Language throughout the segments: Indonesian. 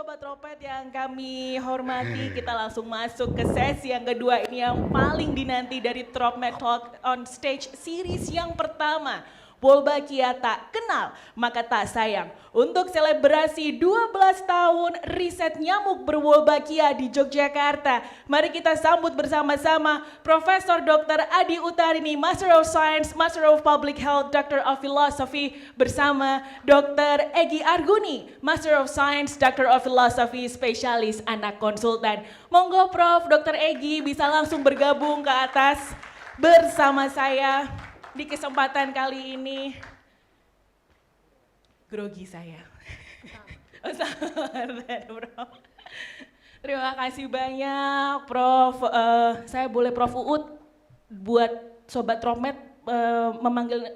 Sobat Tropet yang kami hormati, kita langsung masuk ke sesi yang kedua ini yang paling dinanti dari Tropmet Talk on Stage series yang pertama. Wolbachia tak kenal, maka tak sayang. Untuk selebrasi 12 tahun riset nyamuk berwolbachia di Yogyakarta, mari kita sambut bersama-sama Profesor Dr. Adi Utarini, Master of Science, Master of Public Health, Doctor of Philosophy, bersama Dr. Egy Arguni, Master of Science, Doctor of Philosophy, spesialis anak konsultan. Monggo Prof. Dr. Egy bisa langsung bergabung ke atas bersama saya. Di kesempatan kali ini, grogi saya. Prof. Terima kasih banyak, Prof. Saya boleh Prof Uut buat Sobat Tropmet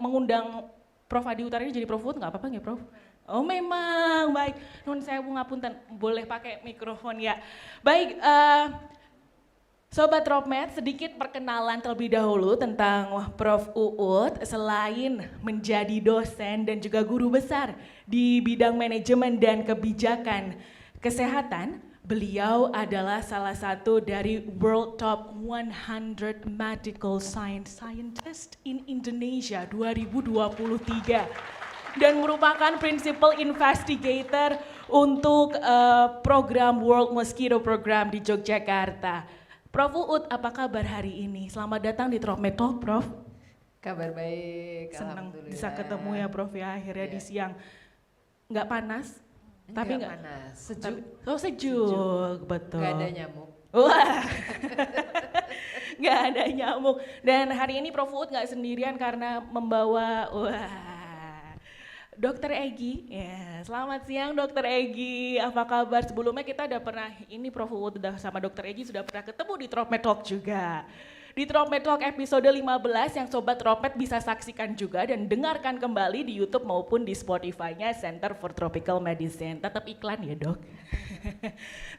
mengundang Prof Adi Utarini jadi Prof Uut, nggak apa-apa nggak Prof? Oh memang, baik. Nun saya ngapunten, boleh pakai mikrofon ya. Baik, Sobat Tropmet, sedikit perkenalan terlebih dahulu tentang Prof Uut. Selain menjadi dosen dan juga guru besar di bidang manajemen dan kebijakan kesehatan, beliau adalah salah satu dari World Top 100 Medical Scientist in Indonesia 2023 dan merupakan Principal Investigator untuk program World Mosquito Program di Yogyakarta. Prof Uut, apa kabar hari ini? Selamat datang di Tropmet Talk, Prof. Kabar baik, senang alhamdulillah. Bisa ketemu ya, Prof ya, akhirnya di siang. Nggak panas? Tapi nggak panas, sejuk. Sejuk, betul. Nggak ada nyamuk. Wah, nggak ada nyamuk. Dan hari ini Prof Uut nggak sendirian karena membawa, Dokter Egy, ya, selamat siang Dokter Egy, apa kabar? Sebelumnya kita udah pernah, ini Prof Uut udah sama Dokter Egy sudah pernah ketemu di Tropmet Talk juga. Di Tropmet Talk episode 15 yang Sobat Tropmet bisa saksikan juga dan dengarkan kembali di YouTube maupun di Spotify-nya Center for Tropical Medicine. Tetap iklan ya dok?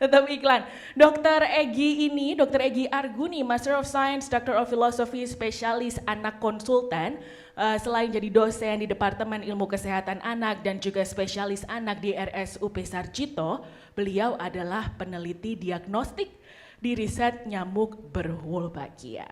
Tetap iklan. Dokter Egy ini, Dokter Egy Arguni, Master of Science, Doctor of Philosophy, spesialis anak konsultan. Selain jadi dosen di Departemen Ilmu Kesehatan Anak dan juga spesialis anak di RSUP Sarjito, beliau adalah peneliti diagnostik di riset nyamuk berwolbachia.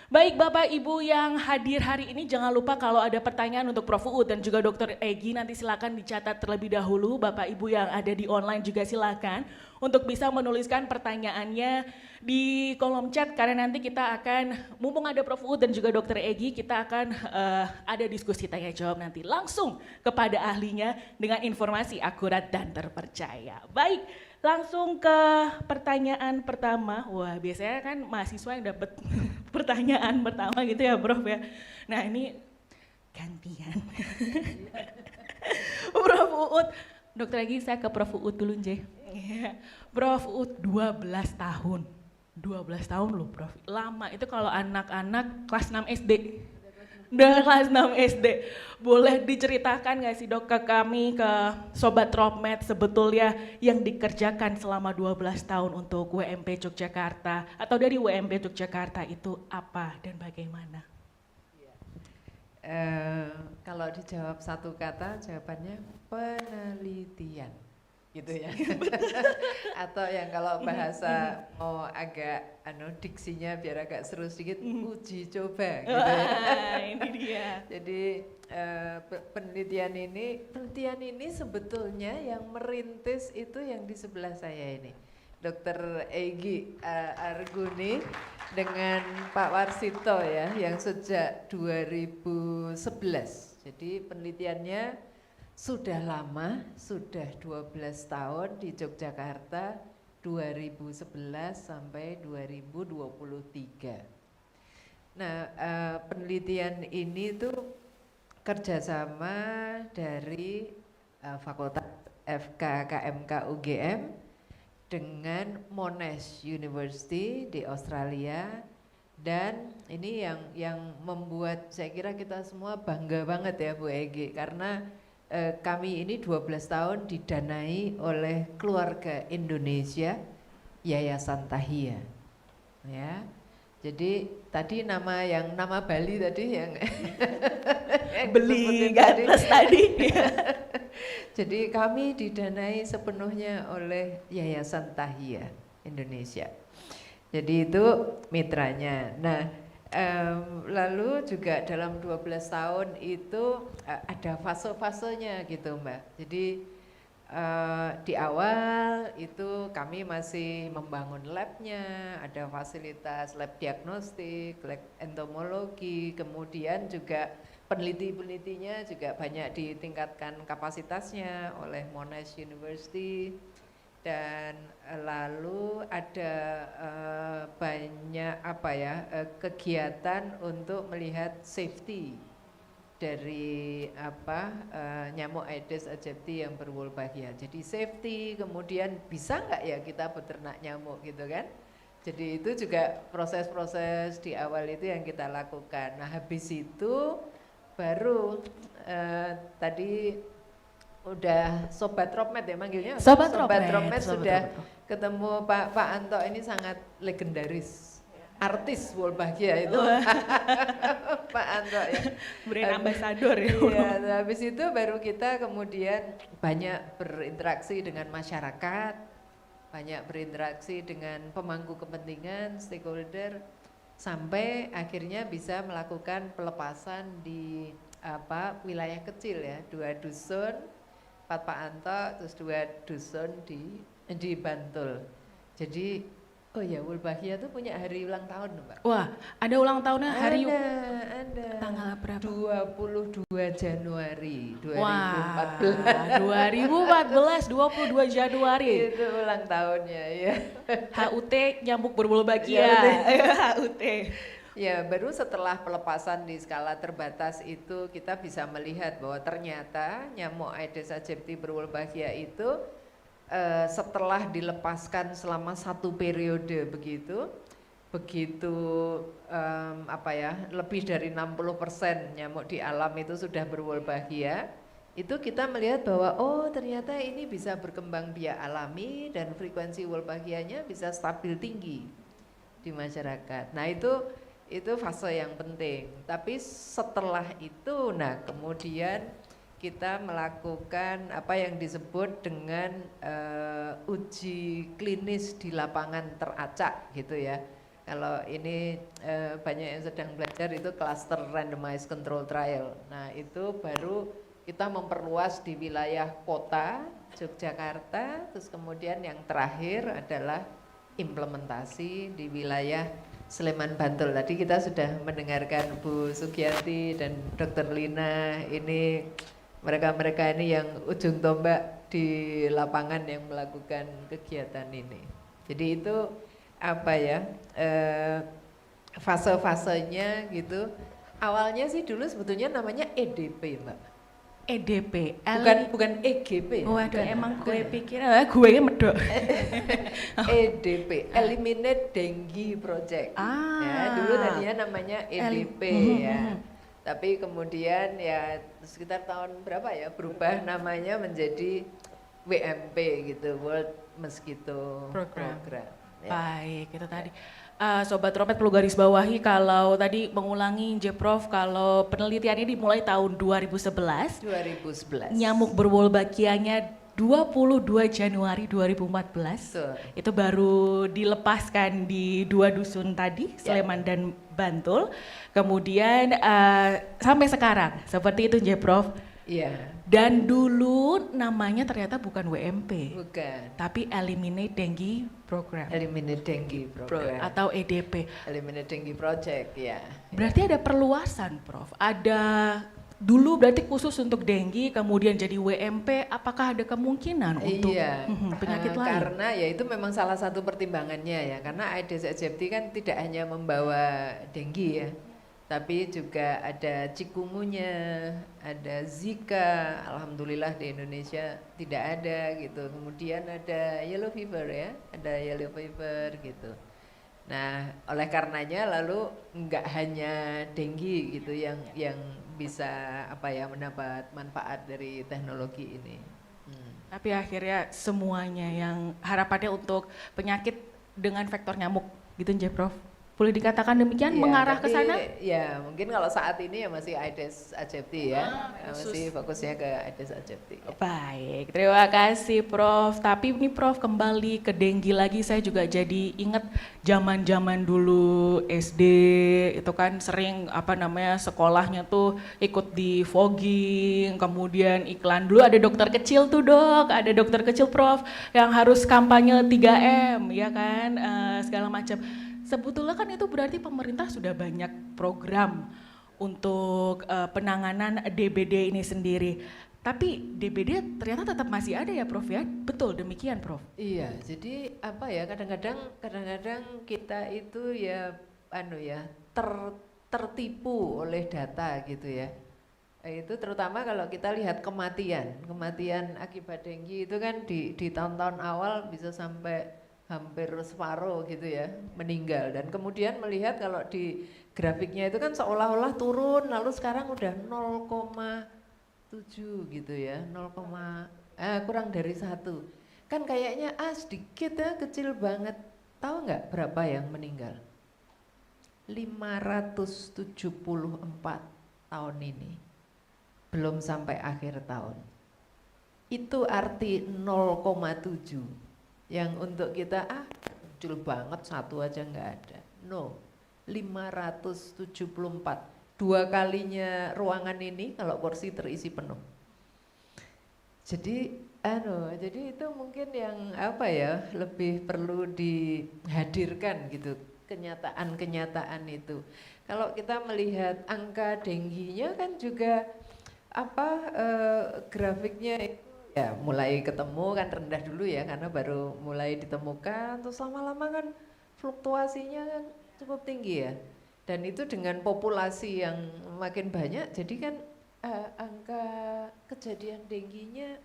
Baik Bapak Ibu yang hadir hari ini, jangan lupa kalau ada pertanyaan untuk Prof Uut dan juga Dr. Egy nanti silakan dicatat terlebih dahulu. Bapak Ibu yang ada di online juga silakan untuk bisa menuliskan pertanyaannya di kolom chat karena nanti kita akan, mumpung ada Prof Uut dan juga Dr. Egy, kita akan ada diskusi tanya jawab nanti langsung kepada ahlinya dengan informasi akurat dan terpercaya. Baik, langsung ke pertanyaan pertama. Wah, biasanya kan mahasiswa yang dapat pertanyaan pertama gitu ya, Prof ya. Nah, ini gantian. Prof Uut, Dokter Egy saya ke Prof Uut dulu, Nje. Prof Uut 12 tahun. 12 tahun loh, Prof. Lama itu kalau anak-anak kelas 6 SD. Udah kelas 6 SD. Boleh diceritakan gak sih dok ke kami, ke Sobat Tropmet sebetulnya yang dikerjakan selama 12 tahun untuk WMP Yogyakarta atau dari WMP Yogyakarta itu apa dan bagaimana? Kalau dijawab satu kata, jawabannya penelitian, gitu ya. Atau yang kalau bahasa mau agak diksinya biar agak seru sedikit, uji coba, gitu ya. Ini dia. Jadi penelitian ini sebetulnya yang merintis itu yang di sebelah saya ini, Dr. Egy Arguni dengan Pak Warsito ya, yang sejak 2011. Jadi penelitiannya sudah lama, sudah 12 tahun di Yogyakarta, 2011 sampai 2023. Nah, penelitian ini tuh kerjasama dari Fakultas FK KMK UGM dengan Monash University di Australia, dan ini yang membuat saya kira kita semua bangga banget ya Bu Egy, karena kami ini 12 tahun didanai oleh keluarga Indonesia Yayasan Tahia ya. Jadi tadi nama Bali tadi yang beli ganas tadi. Jadi kami didanai sepenuhnya oleh Yayasan Tahia Indonesia. Jadi itu mitranya. Nah, lalu juga dalam 12 tahun itu ada fase-fasenya gitu Mbak. Jadi di awal itu kami masih membangun labnya, ada fasilitas lab diagnostik, lab entomologi, kemudian juga peneliti-penelitinya juga banyak ditingkatkan kapasitasnya oleh Monash University, dan lalu ada banyak kegiatan untuk melihat safety dari nyamuk Aedes aegypti yang berwolbachia. Jadi safety, kemudian bisa nggak ya kita beternak nyamuk gitu kan? Jadi itu juga proses-proses di awal itu yang kita lakukan. Nah habis itu baru tadi udah Sobat Tropmed ya manggilnya. Sobat Tropmed sudah Tropmed. ketemu Pak Anto, ini sangat legendaris. Artis Wolbachia itu Pak Anto ya, brand ambassador ya. Iya, habis itu baru kita kemudian banyak berinteraksi dengan masyarakat, banyak berinteraksi dengan pemangku kepentingan, stakeholder, sampai akhirnya bisa melakukan pelepasan di wilayah kecil ya, 2 dusun, Pak Anto, terus 2 dusun di Bantul. Jadi oh ya, Wolbachia tuh punya hari ulang tahun Mbak. Wah, ada ulang tahunnya hari ada. tanggal berapa? 22 Januari 2014. Wah, 2014, 22 Januari. Itu ulang tahunnya ya. HUT nyamuk berwolbachia. HUT. Ya, baru setelah pelepasan di skala terbatas itu kita bisa melihat bahwa ternyata nyamuk Aedes aegypti berwolbachia itu setelah dilepaskan selama 1 periode begitu lebih dari 60% nyamuk di alam itu sudah berwolbachia, itu kita melihat bahwa oh ternyata ini bisa berkembang biak alami dan frekuensi wolbachianya bisa stabil tinggi di masyarakat. Nah itu fase yang penting. Tapi setelah itu, nah kemudian kita melakukan apa yang disebut dengan uji klinis di lapangan teracak gitu ya. Kalau ini banyak yang sedang belajar itu cluster randomized control trial. Nah itu baru kita memperluas di wilayah kota Yogyakarta, terus kemudian yang terakhir adalah implementasi di wilayah Sleman Bantul. Tadi kita sudah mendengarkan Bu Sugiyati dan Dr. Lina, ini mereka ini yang ujung tombak di lapangan yang melakukan kegiatan ini. Jadi itu fase-fasenya gitu. Awalnya sih dulu sebetulnya namanya EDP Mbak. EDP, bukan EGP. Waduh, emang gue bukan. pikir gue medok. EDP, Eliminate Dengue Project. Ya, dulu tadinya namanya EDP ya. Tapi kemudian ya sekitar tahun berapa ya berubah namanya menjadi WMP gitu, World Mosquito Program. Ya. Baik, itu tadi. Sobat Tropmed perlu garis bawahi kalau tadi mengulangi Prof, kalau penelitiannya dimulai tahun 2011. Nyamuk berwolbachianya 22 Januari 2014. Itu baru dilepaskan di 2 dusun tadi, Sleman dan Bantul. Kemudian sampai sekarang seperti itu Prof. Iya. Dan dulu namanya ternyata bukan WMP. Bukan. Tapi Eliminate Dengue Program. Eliminate Dengue Program. Atau EDP. Eliminate Dengue Project, ya. Berarti ada perluasan, Prof. Ada dulu berarti khusus untuk dengue, kemudian jadi WMP. Apakah ada kemungkinan untuk penyakit lain? Karena ya itu memang salah satu pertimbangannya ya. Karena Aedes aegypti kan tidak hanya membawa dengue ya, tapi juga ada cikungunya, ada Zika, alhamdulillah di Indonesia tidak ada gitu. Kemudian ada yellow fever ya, ada yellow fever gitu. Nah, oleh karenanya lalu enggak hanya dengue gitu yang bisa mendapat manfaat dari teknologi ini. Tapi akhirnya semuanya yang harapannya untuk penyakit dengan vektor nyamuk gitu Prof. Boleh dikatakan demikian, Iya, mengarah ke tapi sana? ya mungkin kalau saat ini ya masih Aedes aegypti ya, Khusus. masih fokusnya ke Aedes aegypti. Ya. Baik, terima kasih Prof. Tapi ini Prof kembali ke denggi lagi, saya juga jadi inget zaman-zaman dulu SD itu kan sering sekolahnya tuh ikut di fogging, kemudian iklan dulu ada dokter kecil tuh dok, ada dokter kecil Prof yang harus kampanye 3M ya kan, segala macam. Sebetulnya kan itu berarti pemerintah sudah banyak program untuk penanganan DBD ini sendiri. Tapi DBD ternyata tetap masih ada ya Prof ya? Betul demikian Prof? Iya, jadi apa ya kadang-kadang kita itu ya tertipu oleh data gitu ya. Itu terutama kalau kita lihat kematian akibat denggi itu kan di tahun-tahun awal bisa sampai hampir separuh gitu ya meninggal, dan kemudian melihat kalau di grafiknya itu kan seolah-olah turun lalu sekarang udah 0,7 gitu ya, kurang dari 1. Kan kayaknya sedikit ya, kecil banget. Tahu nggak berapa yang meninggal? 574 tahun ini. Belum sampai akhir tahun. Itu arti 0,7. Yang untuk kita kecil banget, 1 aja nggak ada. No, 574. 2 kalinya ruangan ini kalau kursi terisi penuh. Jadi itu mungkin yang lebih perlu dihadirkan gitu, kenyataan itu. Kalau kita melihat angka dengginya kan juga grafiknya itu ya mulai ketemu kan rendah dulu ya karena baru mulai ditemukan, terus lama-lama kan fluktuasinya kan cukup tinggi ya. Dan itu dengan populasi yang makin banyak, jadi kan angka kejadian dengginya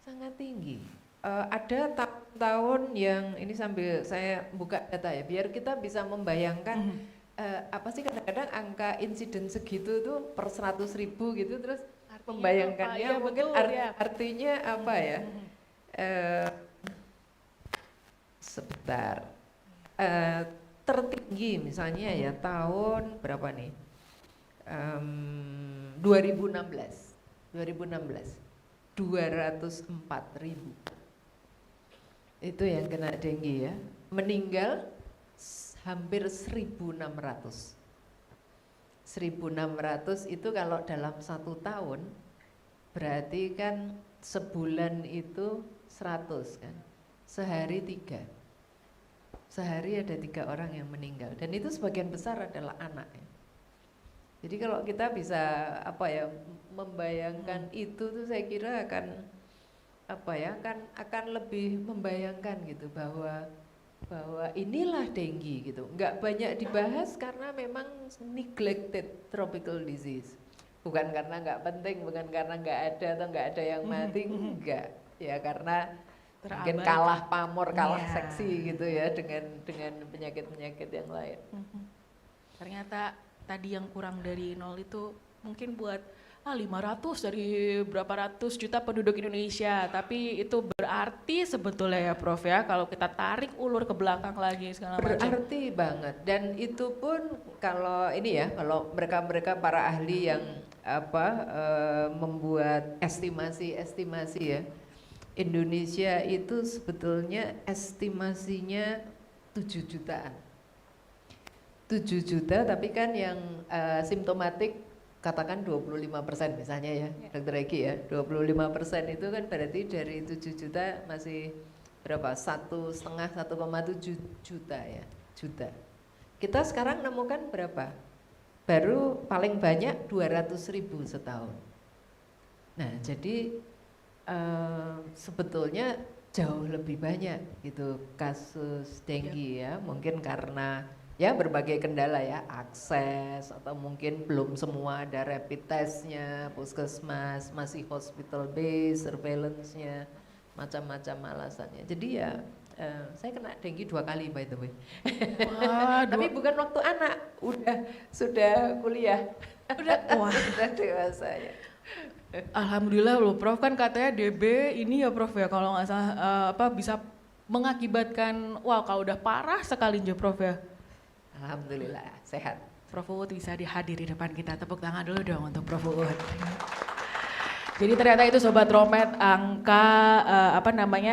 sangat tinggi. Ada tahun yang ini sambil saya buka data ya, biar kita bisa membayangkan apa sih kadang-kadang angka insiden segitu tuh per 100.000 gitu, terus membayangkannya ya, mungkin artinya apa ya? Sebentar. Tertinggi misalnya ya tahun berapa nih? 2016 204.000 itu yang kena denggi ya, meninggal hampir 1.600 itu kalau dalam 1 tahun berarti kan sebulan itu 100 kan, sehari 3, sehari ada 3 orang yang meninggal, dan itu sebagian besar adalah anak ya. Jadi kalau kita bisa membayangkan itu tuh saya kira akan lebih membayangkan gitu bahwa inilah denggi gitu. Nggak banyak dibahas karena memang neglected tropical disease. Bukan karena nggak penting, bukan karena nggak ada atau nggak ada yang mati, enggak. Ya karena mungkin kalah pamor, kalah seksi gitu ya dengan penyakit-penyakit yang lain. Ternyata tadi yang kurang dari 0 itu mungkin buat 500 dari berapa ratus juta penduduk Indonesia, tapi itu berarti sebetulnya ya Prof ya kalau kita tarik ulur ke belakang lagi segala macam. Berarti banget, dan itu pun kalau ini ya, kalau mereka para ahli yang membuat estimasi ya, Indonesia itu sebetulnya estimasinya 7 jutaan. 7 juta, tapi kan yang simptomatik katakan 25% misalnya ya, Dr. Egi ya, 25% itu kan berarti dari 7 juta masih berapa? 1,7 juta ya, juta. Kita sekarang nemukan berapa? Baru paling banyak 200.000 setahun. Nah jadi sebetulnya jauh lebih banyak gitu kasus denggi ya, mungkin karena ya berbagai kendala ya, akses atau mungkin belum semua ada rapid testnya, puskesmas masih hospital based surveillance-nya, macam-macam alasannya. Jadi ya saya kena denggi 2 kali by the way. Tapi bukan waktu anak, sudah kuliah, sudah dewasa ya. Alhamdulillah loh Prof, kan katanya DB ini ya Prof ya kalau nggak salah bisa mengakibatkan kalau udah parah sekali aja Prof ya. Alhamdulillah sehat. Prof Uut bisa dihadiri depan kita, tepuk tangan dulu dong untuk Prof Uut. Jadi ternyata itu Sobat Tromed angka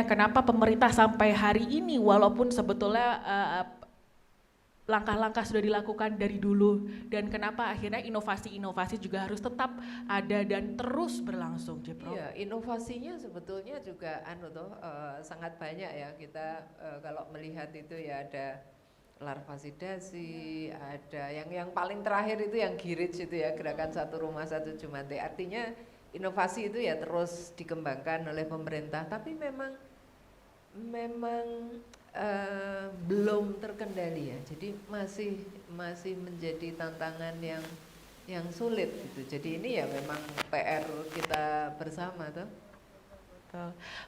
kenapa pemerintah sampai hari ini walaupun sebetulnya langkah-langkah sudah dilakukan dari dulu dan kenapa akhirnya inovasi-inovasi juga harus tetap ada dan terus berlangsung, Prof. Iya, inovasinya sebetulnya juga sangat banyak ya kita kalau melihat itu ya ada larvasidasi, ada yang paling terakhir itu yang GIRIJ itu ya, gerakan satu rumah satu Jumate. Artinya inovasi itu ya terus dikembangkan oleh pemerintah, tapi memang belum terkendali ya. Jadi masih menjadi tantangan yang sulit gitu. Jadi ini ya memang PR kita bersama tuh.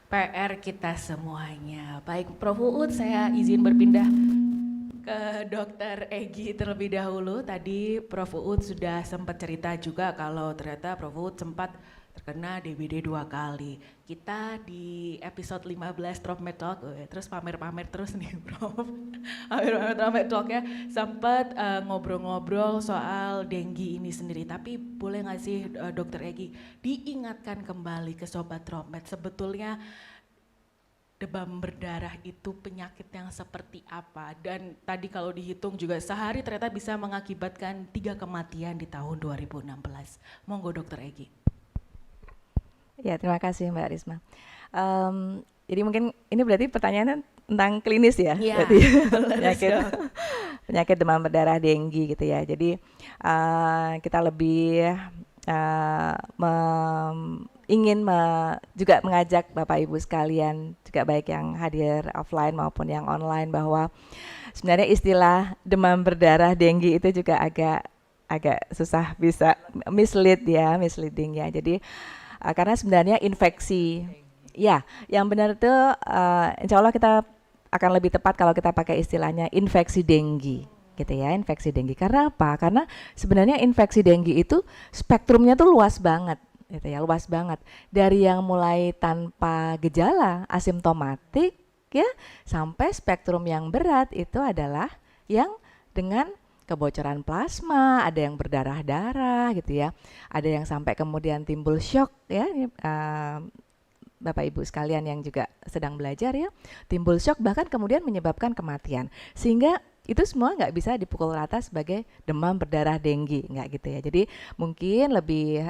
PR kita semuanya. Baik, Prof Uut, saya izin berpindah ke Dokter Egy terlebih dahulu. Tadi Prof Uut sudah sempat cerita juga kalau ternyata Prof Uut sempat terkena DBD 2 kali. Kita di episode 15 Tromed Talk, terus pamer-pamer terus nih Prof. Pamer-pamer Tromed Talk ya, sempat ngobrol-ngobrol soal denggi ini sendiri. Tapi boleh nggak sih Dokter Egy diingatkan kembali ke Sobat Tromed sebetulnya demam berdarah itu penyakit yang seperti apa, dan tadi kalau dihitung juga sehari ternyata bisa mengakibatkan 3 kematian di tahun 2016. Monggo Dokter Egy. Ya, terima kasih Mbak Risma. Jadi mungkin ini berarti pertanyaannya tentang klinis ya? Iya, penyakit demam berdarah denggi gitu ya. Jadi kita lebih ingin juga mengajak Bapak Ibu sekalian, juga baik yang hadir offline maupun yang online, bahwa sebenarnya istilah demam berdarah denggi itu juga agak susah, bisa misleading ya. Jadi karena sebenarnya infeksi, ya yang benar itu insya Allah kita akan lebih tepat kalau kita pakai istilahnya infeksi denggi gitu ya, infeksi denggi. Karena apa? Karena sebenarnya infeksi denggi itu spektrumnya tuh luas banget gitu ya, luas banget. Dari yang mulai tanpa gejala, asimptomatik ya, sampai spektrum yang berat itu adalah yang dengan kebocoran plasma, ada yang berdarah-darah gitu ya. Ada yang sampai kemudian timbul shock ya. Bapak Ibu sekalian yang juga sedang belajar ya, timbul shock bahkan kemudian menyebabkan kematian. Sehingga itu semua nggak bisa dipukul rata sebagai demam berdarah denggi, nggak gitu ya. Jadi mungkin lebih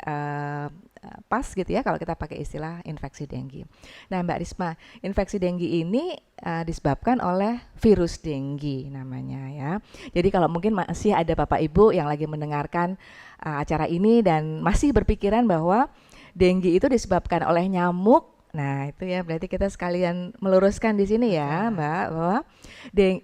pas gitu ya kalau kita pakai istilah infeksi denggi. Nah Mbak Risma, infeksi denggi ini disebabkan oleh virus denggi namanya ya. Jadi kalau mungkin masih ada Bapak Ibu yang lagi mendengarkan acara ini dan masih berpikiran bahwa denggi itu disebabkan oleh nyamuk. Nah itu ya berarti kita sekalian meluruskan di sini ya Mbak, bahwa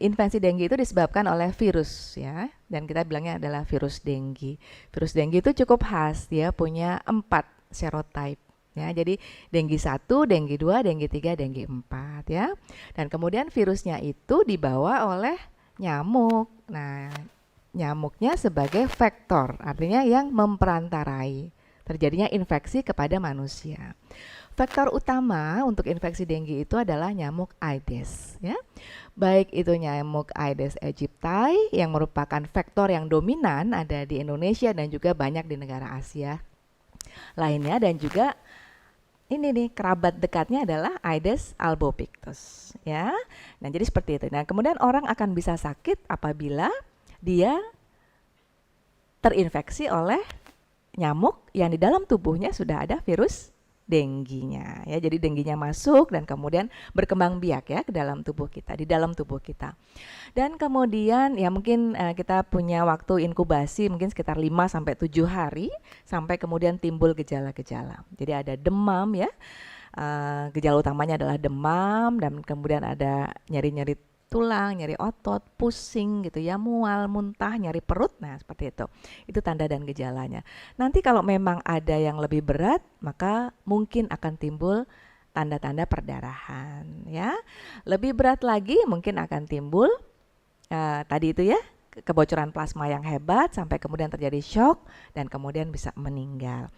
infeksi denggi itu disebabkan oleh virus ya, dan kita bilangnya adalah virus denggi. Virus denggi itu cukup khas, dia punya 4 serotype ya, jadi denggi 1, denggi 2, denggi 3, denggi 4 ya, dan kemudian virusnya itu dibawa oleh nyamuk. Nah nyamuknya sebagai vektor, artinya yang memperantarai terjadinya infeksi kepada manusia. Faktor utama untuk infeksi denggi itu adalah nyamuk Aedes ya. Baik itu nyamuk Aedes aegypti yang merupakan vektor yang dominan ada di Indonesia dan juga banyak di negara Asia lainnya, dan juga ini nih kerabat dekatnya adalah Aedes albopictus ya. Nah, jadi seperti itu. Nah, kemudian orang akan bisa sakit apabila dia terinfeksi oleh nyamuk yang di dalam tubuhnya sudah ada virus dengginya ya. Jadi dengginya masuk dan kemudian berkembang biak ya ke dalam tubuh kita, di dalam tubuh kita. Dan kemudian ya mungkin kita punya waktu inkubasi mungkin sekitar 5 sampai 7 hari sampai kemudian timbul gejala-gejala. Jadi ada demam ya. Gejala utamanya adalah demam, dan kemudian ada nyeri-nyeri tulang, nyeri otot, pusing gitu ya, mual, muntah, nyeri perut. Nah seperti itu. Itu tanda dan gejalanya. Nanti kalau memang ada yang lebih berat, maka mungkin akan timbul tanda-tanda perdarahan ya. Lebih berat lagi mungkin akan timbul tadi itu ya, kebocoran plasma yang hebat sampai kemudian terjadi shock dan kemudian bisa meninggal.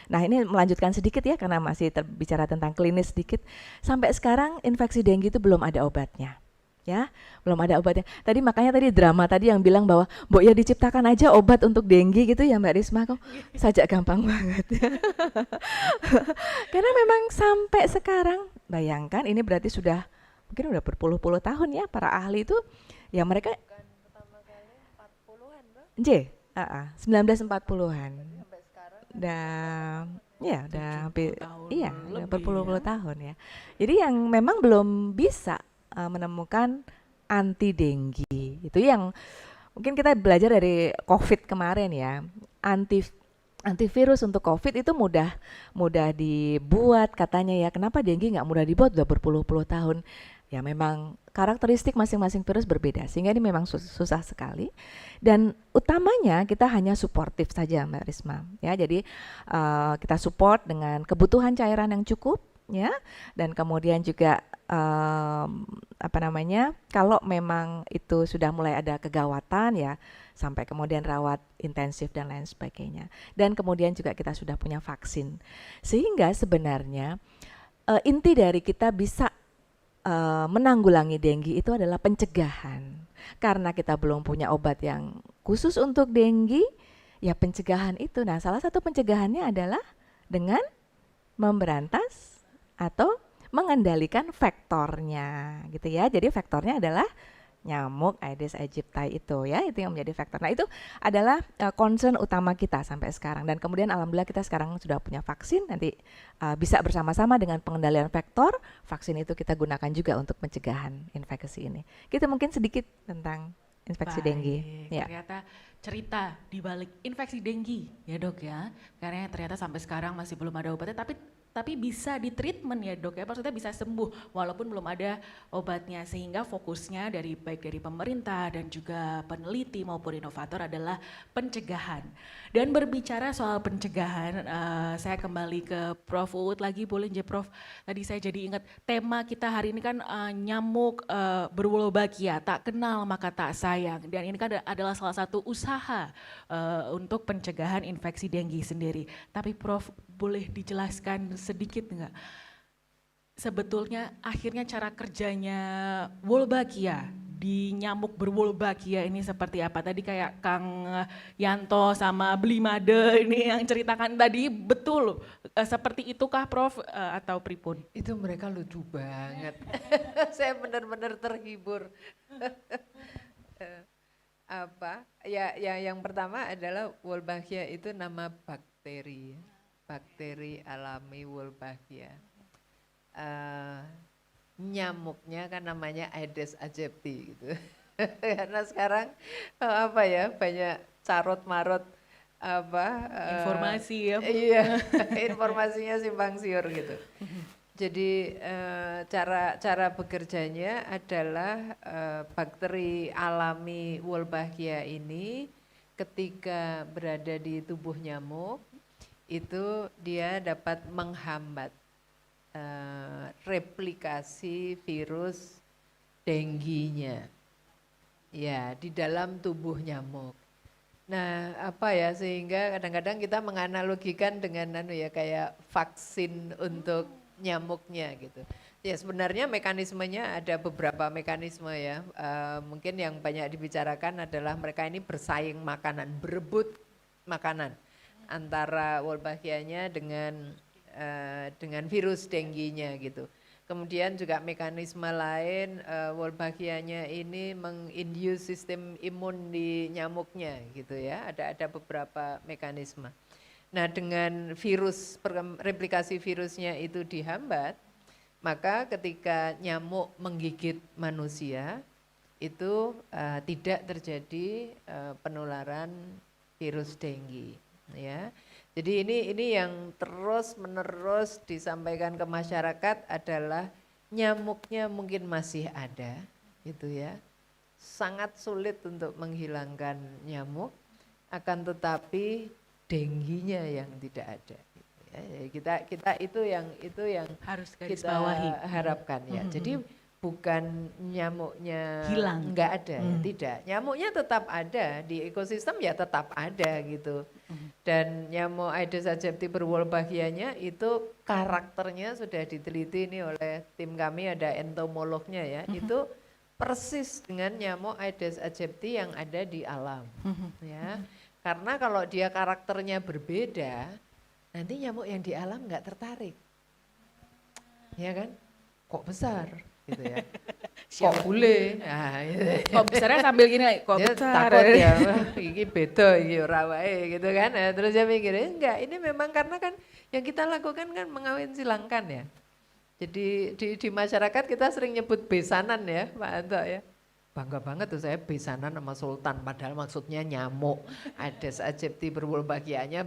Nah ini melanjutkan sedikit ya karena masih bicara tentang klinis sedikit. Sampai sekarang infeksi denggi itu belum ada obatnya. ya, belum ada obatnya. Tadi makanya tadi drama tadi yang bilang bahwa Mbok ya diciptakan aja obat untuk dengue gitu ya Mbak Risma, kok sajak gampang banget. Karena memang sampai sekarang, bayangkan ini berarti sudah mungkin udah berpuluh-puluh tahun ya para ahli itu, ya mereka Bukan pertama kali 40-an, Mbak. 1940-an. Sampai sekarang kan Udah ya udah 70 hampir tahun iya, udah lebih berpuluh-puluh ya. tahun ya. Jadi yang memang belum bisa menemukan anti denggi. Itu yang mungkin kita belajar dari COVID kemarin ya. Antivirus untuk COVID itu mudah dibuat katanya ya. Kenapa dengue nggak mudah dibuat udah berpuluh-puluh tahun? Ya memang karakteristik masing-masing virus berbeda sehingga ini memang susah sekali. Dan utamanya kita hanya suportif saja Mbak Risma. Ya, jadi kita support dengan kebutuhan cairan yang cukup ya, dan kemudian juga apa namanya, kalau memang itu sudah mulai ada kegawatan ya sampai kemudian rawat intensif dan lain sebagainya. Dan kemudian juga kita sudah punya vaksin. Sehingga sebenarnya inti dari kita bisa menanggulangi dengue itu adalah pencegahan. Karena kita belum punya obat yang khusus untuk dengue, ya pencegahan itu. Nah, salah satu pencegahannya adalah dengan memberantas atau mengendalikan faktornya, gitu ya. Jadi faktornya adalah nyamuk Aedes aegypti itu ya, itu yang menjadi faktor. Nah, itu adalah concern utama kita sampai sekarang, dan kemudian alhamdulillah kita sekarang sudah punya vaksin, nanti bisa bersama-sama dengan pengendalian faktor, vaksin itu kita gunakan juga untuk pencegahan infeksi ini. Kita mungkin sedikit tentang infeksi dengue. Ya. Ternyata cerita di balik infeksi dengue ya Dok ya, karena ternyata sampai sekarang masih belum ada obatnya, tapi bisa di treatment ya Dok ya, maksudnya bisa sembuh walaupun belum ada obatnya, sehingga fokusnya baik dari pemerintah dan juga peneliti maupun inovator adalah pencegahan. Dan berbicara soal pencegahan, saya kembali ke Prof Uut lagi, boleh nggak Prof? Tadi saya jadi ingat tema kita hari ini kan nyamuk berwolbachia, tak kenal maka tak sayang, dan ini kan adalah salah satu usaha untuk pencegahan infeksi dengue sendiri. Tapi Prof, boleh dijelaskan sedikit nggak sebetulnya akhirnya cara kerjanya Wolbachia di nyamuk berwolbachia ini seperti apa? Tadi kayak Kang Yanto sama Blimade ini yang ceritakan tadi, betul seperti itukah Prof atau pripun? itu mereka lucu banget. Saya benar-benar terhibur. Apa? Ya, yang pertama adalah Wolbachia itu nama bakteri, bakteri alami Wolbachia. Nyamuknya kan namanya Aedes aegypti gitu. Karena sekarang apa ya, banyak carut marut apa Informasi ya. Iya, informasinya simpang siur gitu. Jadi cara bekerjanya adalah bakteri alami Wolbachia ini ketika berada di tubuh nyamuk itu dia dapat menghambat replikasi virus dengue-nya ya di dalam tubuh nyamuk. Nah, apa ya, sehingga kadang-kadang kita menganalogikan dengan kayak vaksin untuk nyamuknya gitu. Ya sebenarnya mekanismenya ada beberapa mekanisme ya. Mungkin yang banyak dibicarakan adalah mereka ini bersaing makanan, berebut makanan antara Wolbachia-nya dengan virus dengue-nya gitu. Kemudian juga mekanisme lain, Wolbachia-nya ini menginduce sistem imun di nyamuknya gitu ya. Ada beberapa mekanisme. Nah, dengan virus, replikasi virusnya itu dihambat, maka ketika nyamuk menggigit manusia itu tidak terjadi penularan virus dengue ya. Jadi ini yang terus menerus disampaikan ke masyarakat adalah nyamuknya mungkin masih ada gitu ya. Sangat sulit untuk menghilangkan nyamuk, akan tetapi dengue-nya yang tidak ada. Gitu ya. Kita itu yang Harus garis kita bawahi. harapkan ya. Jadi bukan nyamuknya Hilang. nggak ada, tidak. Nyamuknya tetap ada di ekosistem ya, tetap ada gitu. Dan nyamuk Aedes aegypti berwolbachia-nya itu karakternya sudah diteliti ini oleh tim kami, ada entomolognya ya. Itu persis dengan nyamuk Aedes aegypti yang ada di alam, ya. Karena kalau dia karakternya berbeda, nanti nyamuk yang di alam nggak tertarik, ya kan? Kok besar, gitu ya? Kok bule? Nah, Kok besarnya sambil gini, kok dia besar. takut ya, wah, ini beda, ini ora wae, gitu kan? Nah, terus dia mikir, enggak, ini memang karena kan yang kita lakukan kan mengawin silangkan ya. Jadi di masyarakat kita sering nyebut besanan ya Pak Anto ya. Bangga banget tuh saya besanan sama sultan, padahal maksudnya nyamuk. Aedes aegypti berwolbachianya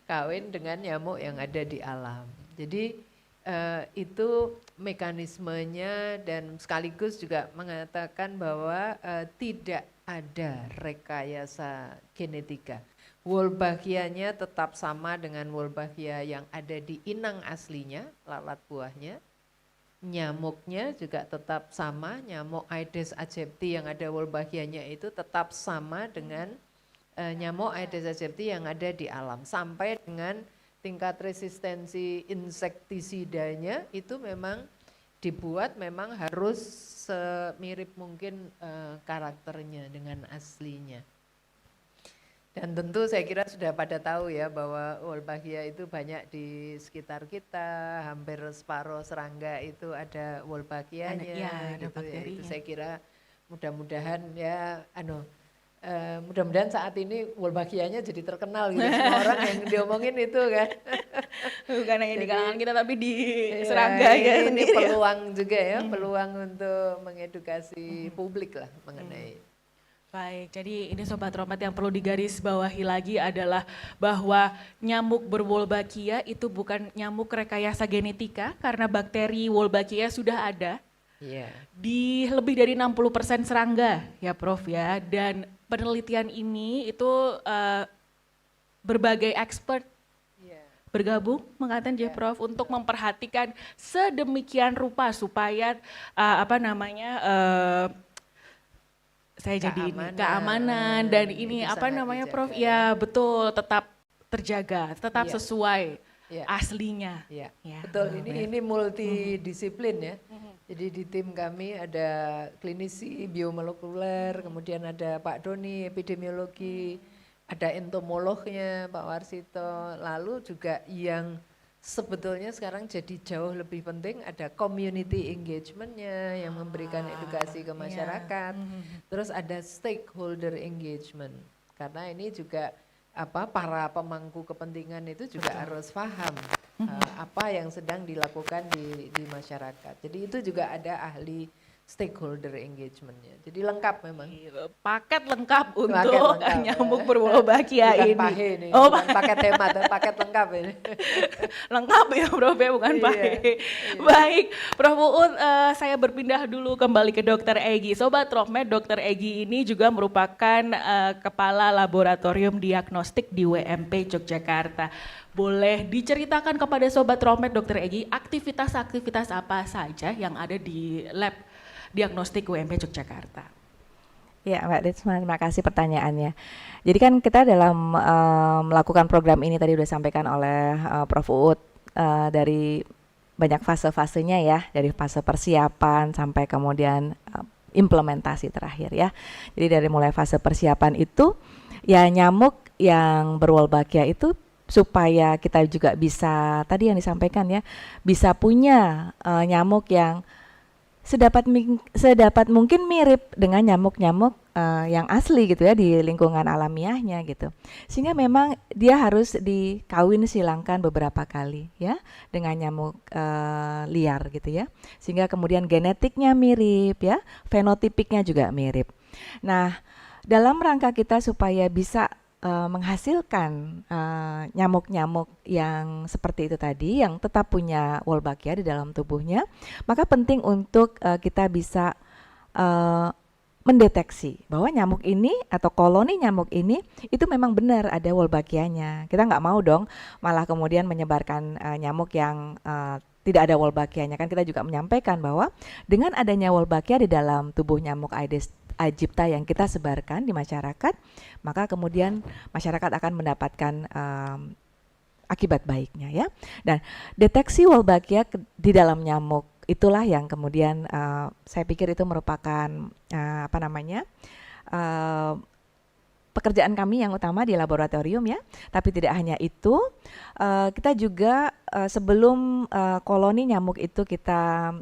kawin dengan nyamuk yang ada di alam. Jadi itu mekanismenya dan sekaligus juga mengatakan bahwa tidak ada rekayasa genetika. Wolbachianya tetap sama dengan Wolbachia yang ada di inang aslinya, lalat buahnya. Nyamuknya juga tetap sama, nyamuk Aedes aegypti yang ada Wolbachianya itu tetap sama dengan nyamuk Aedes aegypti yang ada di alam. Sampai dengan tingkat resistensi insektisidanya itu memang dibuat memang harus semirip mungkin karakternya dengan aslinya. Dan tentu saya kira sudah pada tahu ya bahwa Wolbachia itu banyak di sekitar kita, hampir separuh serangga itu ada Wolbachianya, Ya, ada gitu ya. Itu bakterinya. saya kira mudah-mudahan ya, mudah-mudahan saat ini Wolbachianya jadi terkenal gitu, semua orang yang diomongin itu kan. Bukan hanya di Jadi, kalangan kita tapi di Iya, serangga ya ini sendiri. peluang juga ya, peluang untuk mengedukasi publik lah mengenai. Baik, jadi ini Sobat Trompet yang perlu digarisbawahi lagi adalah bahwa nyamuk berwolbachia itu bukan nyamuk rekayasa genetika karena bakteri Wolbachia sudah ada Iya. di lebih dari 60% serangga ya Prof ya. Dan penelitian ini itu berbagai expert Iya. bergabung mengatakan ya Prof untuk memperhatikan sedemikian rupa supaya saya jadi ini keamanan dan ini itu apa sangat namanya dijaga Prof ya. ya betul tetap terjaga, tetap Iya. sesuai Iya. aslinya. Iya, Ya, betul. benar. Ini multidisiplin ya. Jadi di tim kami ada klinisi biomolekuler, kemudian ada Pak Doni epidemiologi, ada entomolognya Pak Warsito, lalu juga yang sebetulnya sekarang jadi jauh lebih penting ada community engagementnya yang memberikan edukasi ke masyarakat. Terus ada stakeholder engagement karena ini juga para pemangku kepentingan itu juga harus paham apa yang sedang dilakukan di masyarakat. Jadi itu juga ada ahli stakeholder engagementnya. Jadi lengkap memang. Paket lengkap untuk lengkap, nyamuk ya. berwolbachia Bukan ini. pahe nih, Oh, bukan paket hemat, paket lengkap ini. lengkap ya Prof ya, bukan Iya, pakai. iya. Baik, Prof Uut, saya berpindah dulu kembali ke Dokter Egi. Sobat Trompet, Dokter Egi ini juga merupakan Kepala Laboratorium Diagnostik di WMP Yogyakarta. Boleh diceritakan kepada Sobat Trompet, Dokter Egi, aktivitas-aktivitas apa saja yang ada di lab diagnostik WMP Yogyakarta? Ya Mbak Desma, terima kasih pertanyaannya. Jadi kan kita dalam melakukan program ini tadi sudah disampaikan oleh Prof Uut dari banyak fase-fasenya ya, dari fase persiapan sampai kemudian implementasi terakhir ya. Jadi dari mulai fase persiapan itu ya nyamuk yang berwolbachia itu supaya kita juga bisa tadi yang disampaikan ya, bisa punya nyamuk yang sedapat mungkin mirip dengan nyamuk-nyamuk yang asli gitu ya di lingkungan alamiahnya gitu. Sehingga memang dia harus dikawin silangkan beberapa kali ya dengan nyamuk liar gitu ya. Sehingga kemudian genetiknya mirip ya, fenotipiknya juga mirip. Nah, dalam rangka kita supaya bisa menghasilkan nyamuk-nyamuk yang seperti itu tadi yang tetap punya Wolbachia di dalam tubuhnya, maka penting untuk kita bisa mendeteksi bahwa nyamuk ini atau koloni nyamuk ini itu memang benar ada Wolbachianya. Kita nggak mau dong malah kemudian menyebarkan nyamuk yang tidak ada Wolbachianya. Kan kita juga menyampaikan bahwa dengan adanya Wolbachia di dalam tubuh nyamuk Aedes aegypti yang kita sebarkan di masyarakat, maka kemudian masyarakat akan mendapatkan akibat baiknya ya. Dan deteksi Wolbachia di dalam nyamuk itulah yang kemudian saya pikir itu merupakan apa namanya pekerjaan kami yang utama di laboratorium ya. Tapi tidak hanya itu, kita juga sebelum koloni nyamuk itu kita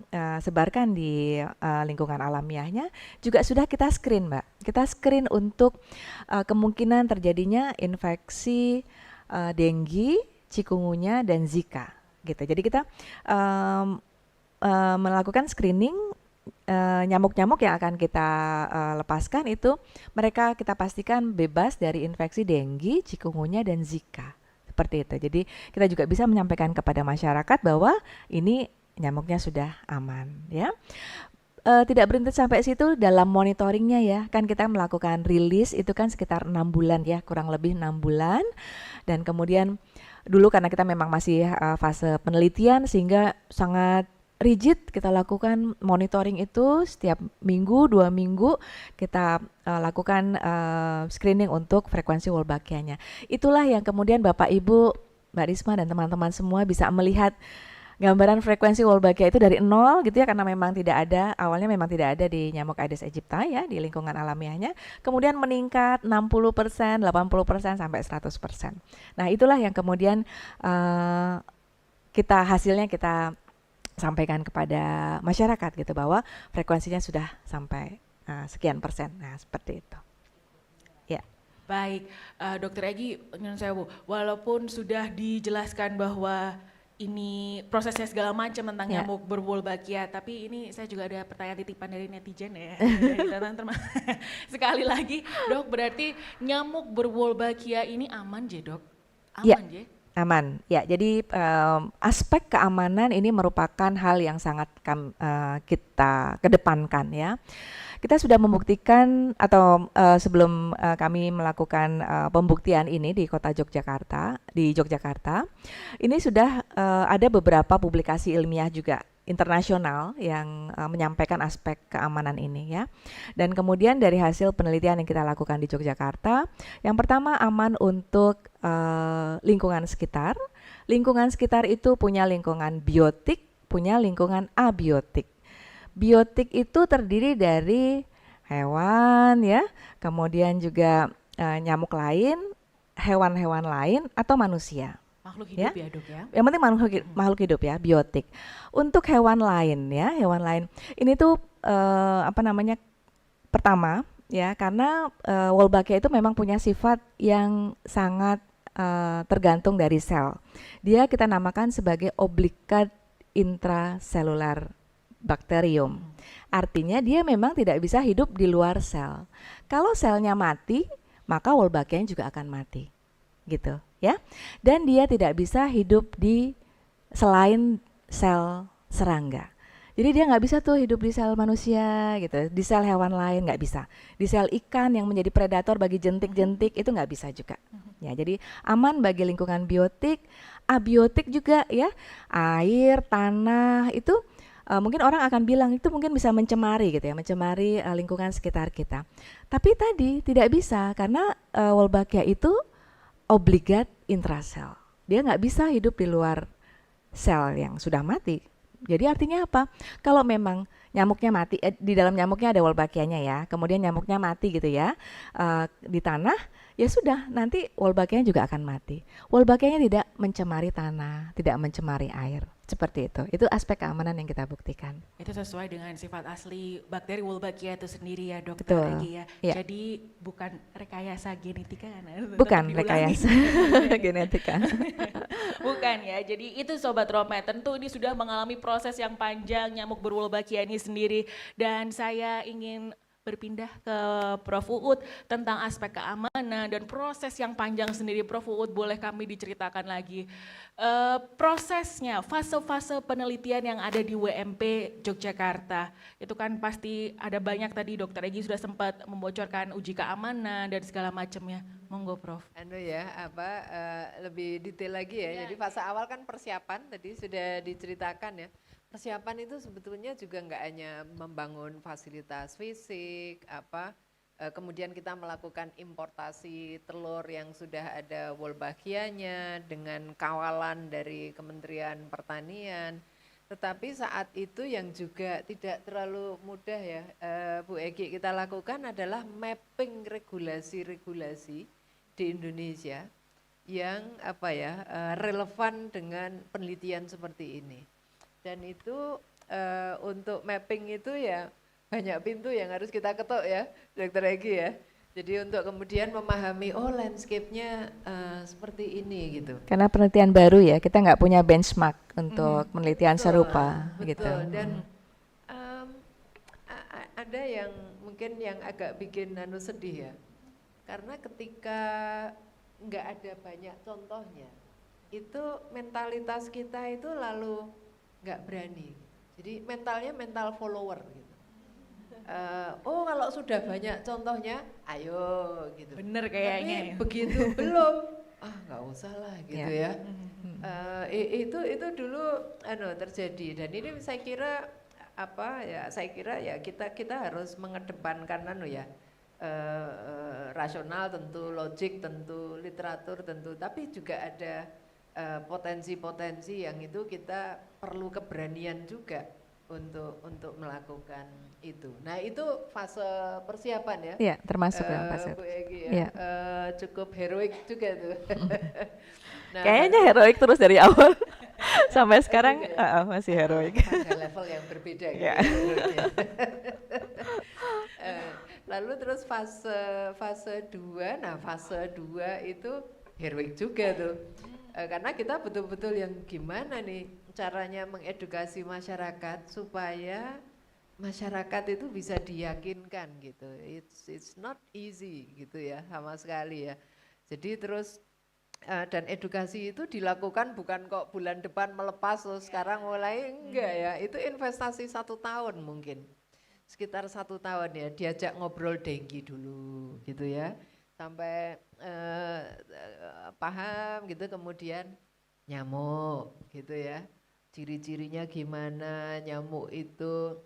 sebarkan di lingkungan alamiahnya, juga sudah kita screen, Mbak. Kita screen untuk kemungkinan terjadinya infeksi dengue, chikungunya dan Zika gitu. Jadi kita melakukan screening nyamuk-nyamuk yang akan kita lepaskan itu mereka kita pastikan bebas dari infeksi dengue, chikungunya dan Zika. Seperti itu. Jadi kita juga bisa menyampaikan kepada masyarakat bahwa ini nyamuknya sudah aman ya. Tidak berhenti sampai situ dalam monitoringnya ya. Kan kita melakukan rilis itu kan sekitar 6 bulan ya, kurang lebih 6 bulan. Dan kemudian dulu karena kita memang masih fase penelitian sehingga sangat rigid kita lakukan monitoring itu setiap minggu, 2 minggu kita lakukan screening untuk frekuensi Wolbachia-nya. Itulah yang kemudian Bapak Ibu, Mbak Risma dan teman-teman semua bisa melihat gambaran frekuensi Wolbachia itu dari 0 gitu ya, karena memang tidak ada, awalnya memang tidak ada di nyamuk Aedes aegypti ya di lingkungan alamiahnya, kemudian meningkat 60%, 80% sampai 100%. Nah itulah yang kemudian hasilnya kita sampaikan kepada masyarakat gitu bahwa frekuensinya sudah sampai sekian persen. Nah seperti itu. Ya. Baik, Dokter Egy, nyun sewu, walaupun sudah dijelaskan bahwa ini prosesnya segala macam tentang nyamuk berwolbachia, tapi ini saya juga ada pertanyaan titipan dari netizen ya. Sekali lagi, Dok, berarti nyamuk berwolbachia ini aman je, Dok? Aman je? Aman, ya. Jadi aspek keamanan ini merupakan hal yang sangat kita kedepankan ya. Kita sudah membuktikan atau sebelum kami melakukan pembuktian ini di Kota Yogyakarta, ini sudah ada beberapa publikasi ilmiah juga internasional yang menyampaikan aspek keamanan ini ya. Dan kemudian dari hasil penelitian yang kita lakukan di Yogyakarta, yang pertama aman untuk lingkungan sekitar. Lingkungan sekitar itu punya lingkungan biotik, punya lingkungan abiotik. Biotik itu terdiri dari hewan ya, kemudian juga nyamuk lain, hewan-hewan lain atau manusia. Makhluk hidup ya Dok ya? Yang penting makhluk hidup ya, biotik. Untuk hewan lain ya, hewan lain ini tuh pertama ya, karena Wolbachia itu memang punya sifat yang sangat tergantung dari sel. Dia kita namakan sebagai obligat intraselular bakterium. Artinya dia memang tidak bisa hidup di luar sel. Kalau selnya mati, maka Wolbachia juga akan mati. Gitu ya. Dan dia tidak bisa hidup di selain sel serangga. Jadi dia nggak bisa tuh hidup di sel manusia gitu, di sel hewan lain nggak bisa. Di sel ikan yang menjadi predator bagi jentik-jentik itu nggak bisa juga. Ya, jadi aman bagi lingkungan biotik, abiotik juga ya. Air, tanah itu mungkin orang akan bilang itu mungkin bisa mencemari gitu ya, mencemari lingkungan sekitar kita. Tapi tadi tidak bisa karena Wolbachia itu obligat intrasel. Dia nggak bisa hidup di luar sel yang sudah mati. Jadi artinya apa? Kalau memang nyamuknya mati, di dalam nyamuknya ada Wolbachia-nya ya, kemudian nyamuknya mati gitu ya di tanah, ya sudah nanti Wolbachia juga akan mati. Wolbachia-nya tidak mencemari tanah, tidak mencemari air. Seperti itu. Itu aspek keamanan yang kita buktikan. Itu sesuai dengan sifat asli bakteri Wolbachia itu sendiri ya Dokter Egy ya. Ya. Jadi bukan rekayasa genetika kan? Bukan rekayasa genetika. Bukan ya. Jadi itu Sobat Romet, tentu ini sudah mengalami proses yang panjang nyamuk berwolbachia ini sendiri. Dan saya ingin berpindah ke Prof. Uut tentang aspek keamanan dan proses yang panjang sendiri. Prof. Uut, boleh kami diceritakan lagi prosesnya, fase-fase penelitian yang ada di WMP Yogyakarta. Itu kan pasti ada banyak tadi Dokter Egy sudah sempat membocorkan uji keamanan dan segala macamnya. Monggo Prof. Lebih detail lagi ya. Jadi fase awal kan persiapan tadi sudah diceritakan ya. Persiapan itu sebetulnya juga nggak hanya membangun fasilitas fisik, kemudian kita melakukan importasi telur yang sudah ada Wolbachia-nya dengan kawalan dari Kementerian Pertanian. Tetapi saat itu yang juga tidak terlalu mudah ya, Bu Egi, kita lakukan adalah mapping regulasi-regulasi di Indonesia yang relevan dengan penelitian seperti ini. Dan itu untuk mapping itu ya banyak pintu yang harus kita ketuk ya, Dr. Egi ya. Jadi untuk kemudian memahami landscape-nya seperti ini gitu. Karena penelitian baru ya, kita nggak punya benchmark untuk penelitian serupa gitu. Betul. Dan ada yang mungkin yang agak bikin sedih ya. Karena ketika nggak ada banyak contohnya, itu mentalitas kita itu lalu nggak berani. Jadi mentalnya mental follower gitu. Kalau sudah banyak contohnya, ayo gitu. Bener kayaknya. Tapi begitu belum, nggak usah lah gitu ya. Itu dulu terjadi, dan ini saya kira kita harus mengedepankan rasional tentu, logik tentu, literatur tentu, tapi juga ada potensi-potensi yang itu kita perlu keberanian juga untuk melakukan itu. Nah itu fase persiapan ya. Iya, termasuk ya fase. Bu Egi ya. Iya. Cukup heroik juga tuh. Nah, Kayaknya heroik terus dari awal sampai sekarang masih heroik. Ada level yang berbeda gitu. Iya. Lalu terus fase 2, nah fase 2 itu heroik juga tuh. Karena kita betul-betul yang gimana nih caranya mengedukasi masyarakat supaya masyarakat itu bisa diyakinkan gitu. It's not easy gitu ya, sama sekali ya. Jadi terus dan edukasi itu dilakukan bukan kok bulan depan melepas sekarang mulai, enggak ya. Itu investasi 1 tahun mungkin, sekitar 1 tahun ya, diajak ngobrol denggi dulu gitu ya, sampai paham gitu, kemudian nyamuk gitu ya, ciri-cirinya gimana, nyamuk itu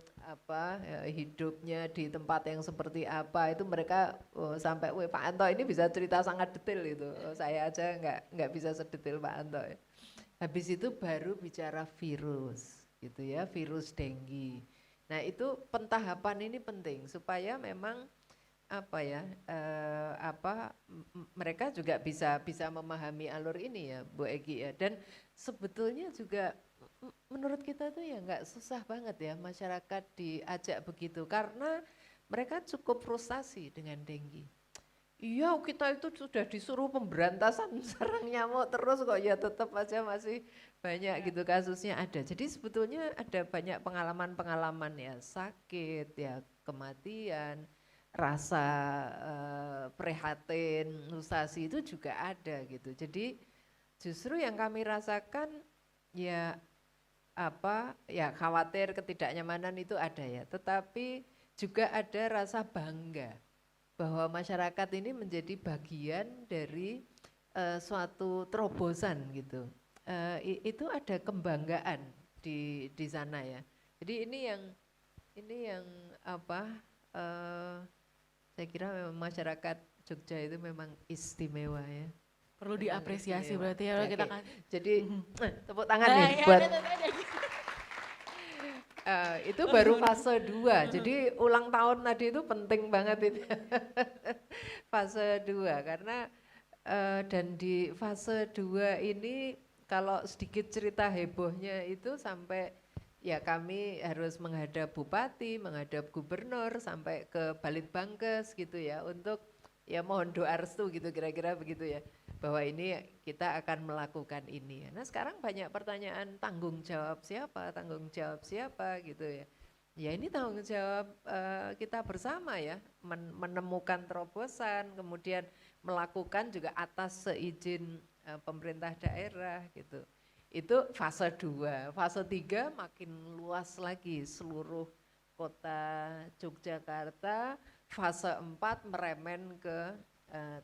hidupnya di tempat yang seperti apa, itu mereka sampai Pak Anto ini bisa cerita sangat detail itu, saya aja nggak bisa sedetail Pak Anto ya. Habis itu baru bicara virus gitu ya, virus denggi. Nah itu pentahapan ini penting supaya memang mereka juga bisa memahami alur ini ya Bu Egi ya. Dan sebetulnya juga menurut kita tuh ya nggak susah banget ya masyarakat diajak begitu, karena mereka cukup frustasi dengan denggi. Iya, kita itu sudah disuruh pemberantasan sarang nyamuk terus kok ya tetap aja masih banyak gitu kasusnya ada. Jadi sebetulnya ada banyak pengalaman-pengalaman ya, sakit ya, kematian, rasa prihatin, frustasi itu juga ada gitu. Jadi justru yang kami rasakan ya khawatir, ketidaknyamanan itu ada ya, tetapi juga ada rasa bangga bahwa masyarakat ini menjadi bagian dari suatu terobosan gitu. Itu ada kebanggaan di sana ya. Jadi ini yang saya kira memang masyarakat Jogja itu memang istimewa ya. Perlu diapresiasi berarti ya, kita kan. Jadi tepuk tangan nih buat itu baru fase 2. Jadi ulang tahun tadi itu penting banget itu. Fase 2 karena dan di fase 2 ini kalau sedikit cerita hebohnya itu sampai ya kami harus menghadap bupati, menghadap gubernur, sampai ke Balitbangkes gitu ya, untuk ya mohon doa restu gitu, kira-kira begitu ya, bahwa ini kita akan melakukan ini. Nah sekarang banyak pertanyaan, tanggung jawab siapa gitu ya. Ya ini tanggung jawab kita bersama ya, menemukan terobosan, kemudian melakukan juga atas seizin pemerintah daerah gitu. Itu fase 2, fase 3 makin luas lagi seluruh kota Yogyakarta, fase 4 meremen ke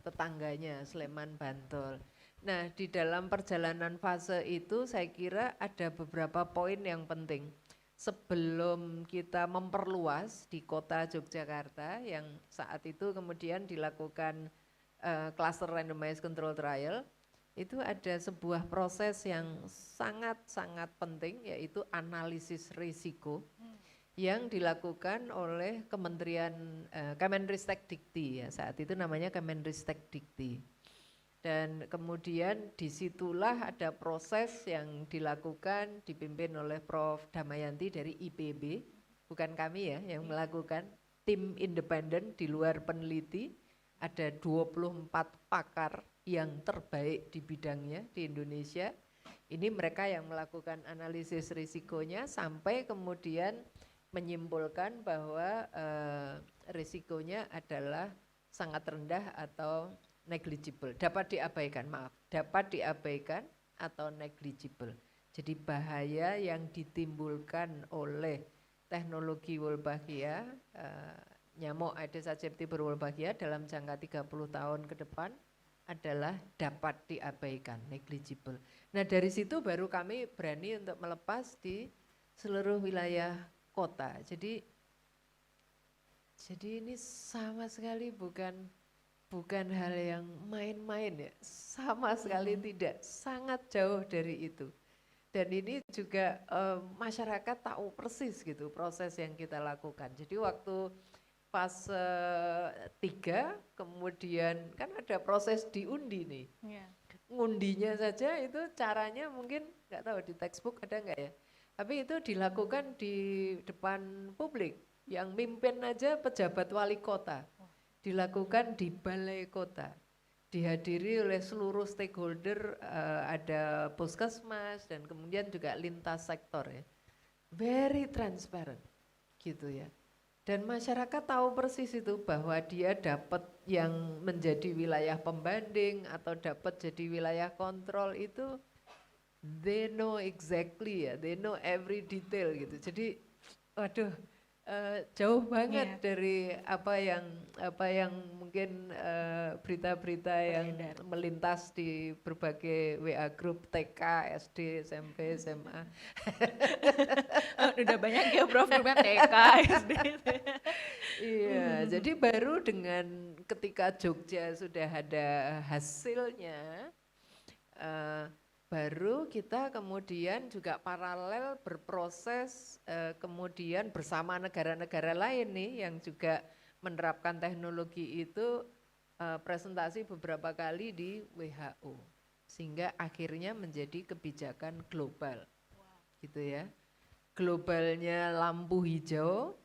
tetangganya Sleman, Bantul. Nah di dalam perjalanan fase itu saya kira ada beberapa poin yang penting. Sebelum kita memperluas di kota Yogyakarta yang saat itu kemudian dilakukan cluster randomized control trial, itu ada sebuah proses yang sangat-sangat penting, yaitu analisis risiko yang dilakukan oleh Kementerian Kemenristek Dikti, ya saat itu namanya Kemenristek Dikti. Dan kemudian disitulah ada proses yang dilakukan dipimpin oleh Prof. Damayanti dari IPB, bukan kami ya yang melakukan, tim independen di luar peneliti, ada 24 pakar yang terbaik di bidangnya di Indonesia. Ini mereka yang melakukan analisis risikonya sampai kemudian menyimpulkan bahwa risikonya adalah sangat rendah atau negligible, dapat diabaikan atau negligible. Jadi bahaya yang ditimbulkan oleh teknologi Wolbachia, nyamuk Aedes aegypti berwolbachia dalam jangka 30 tahun ke depan adalah dapat diabaikan, negligible. Nah dari situ baru kami berani untuk melepas di seluruh wilayah kota. Jadi ini sama sekali bukan hal yang main-main ya, sama sekali tidak, sangat jauh dari itu. Dan ini juga masyarakat tahu persis gitu proses yang kita lakukan. Jadi waktu fase 3 kemudian kan ada proses diundi nih. Yeah. Ngundinya saja itu caranya mungkin nggak tahu di textbook ada nggak ya. Tapi itu dilakukan di depan publik. Yang mimpin aja pejabat wali kota. Dilakukan di balai kota. Dihadiri oleh seluruh stakeholder, ada puskesmas dan kemudian juga lintas sektor ya. Very transparent gitu ya. Dan masyarakat tahu persis itu bahwa dia dapat yang menjadi wilayah pembanding atau dapat jadi wilayah kontrol itu they know exactly ya, they know every detail gitu. Jadi waduh jauh banget dari apa yang mungkin berita-berita yang melintas di berbagai WA group TK, SD, SMP, SMA. Udah banyak ya Prof, TK, SD. Iya, jadi baru dengan ketika Jogja sudah ada hasilnya, baru kita kemudian juga paralel berproses kemudian bersama negara-negara lain nih yang juga menerapkan teknologi itu presentasi beberapa kali di WHO sehingga akhirnya menjadi kebijakan global, gitu ya. Globalnya lampu hijau.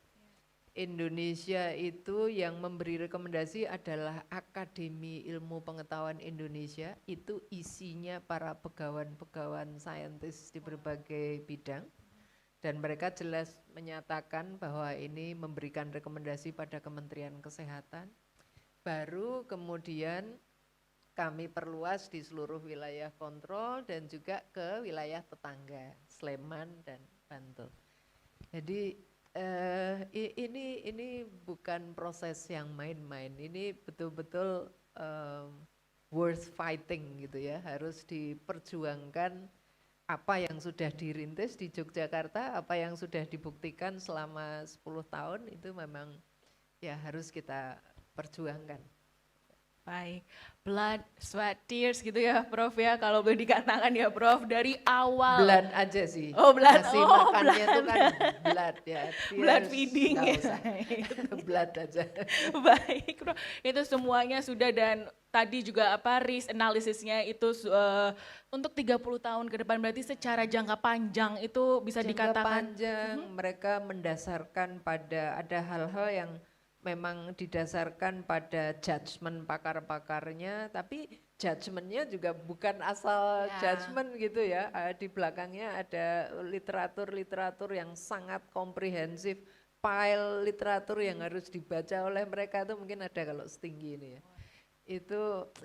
Indonesia itu yang memberi rekomendasi adalah Akademi Ilmu Pengetahuan Indonesia, itu isinya para pegawan-pegawan saintis di berbagai bidang dan mereka jelas menyatakan bahwa ini memberikan rekomendasi pada Kementerian Kesehatan. Baru kemudian kami perluas di seluruh wilayah kontrol dan juga ke wilayah tetangga, Sleman dan Bantul. Jadi ini bukan proses yang main-main, ini betul-betul worth fighting gitu ya, harus diperjuangkan apa yang sudah dirintis di Yogyakarta, apa yang sudah dibuktikan selama 10 tahun itu memang ya harus kita perjuangkan. Baik, blood, sweat, tears gitu ya Prof ya, kalau boleh dikatakan ya Prof, dari awal. Blood aja sih. Oh blood, Nasi oh makannya blood. itu kan blood ya. Blood feeding ya. Blood aja. Baik Prof, itu semuanya sudah dan tadi juga risk analisisnya itu untuk 30 tahun ke depan berarti secara jangka panjang itu bisa jangka dikatakan. panjang mereka mendasarkan pada ada hal-hal yang memang didasarkan pada judgement pakar-pakarnya, tapi judgementnya juga bukan asal judgement gitu ya. Di belakangnya ada literatur-literatur yang sangat komprehensif, pile literatur yang harus dibaca oleh mereka itu mungkin ada kalau setinggi ini ya.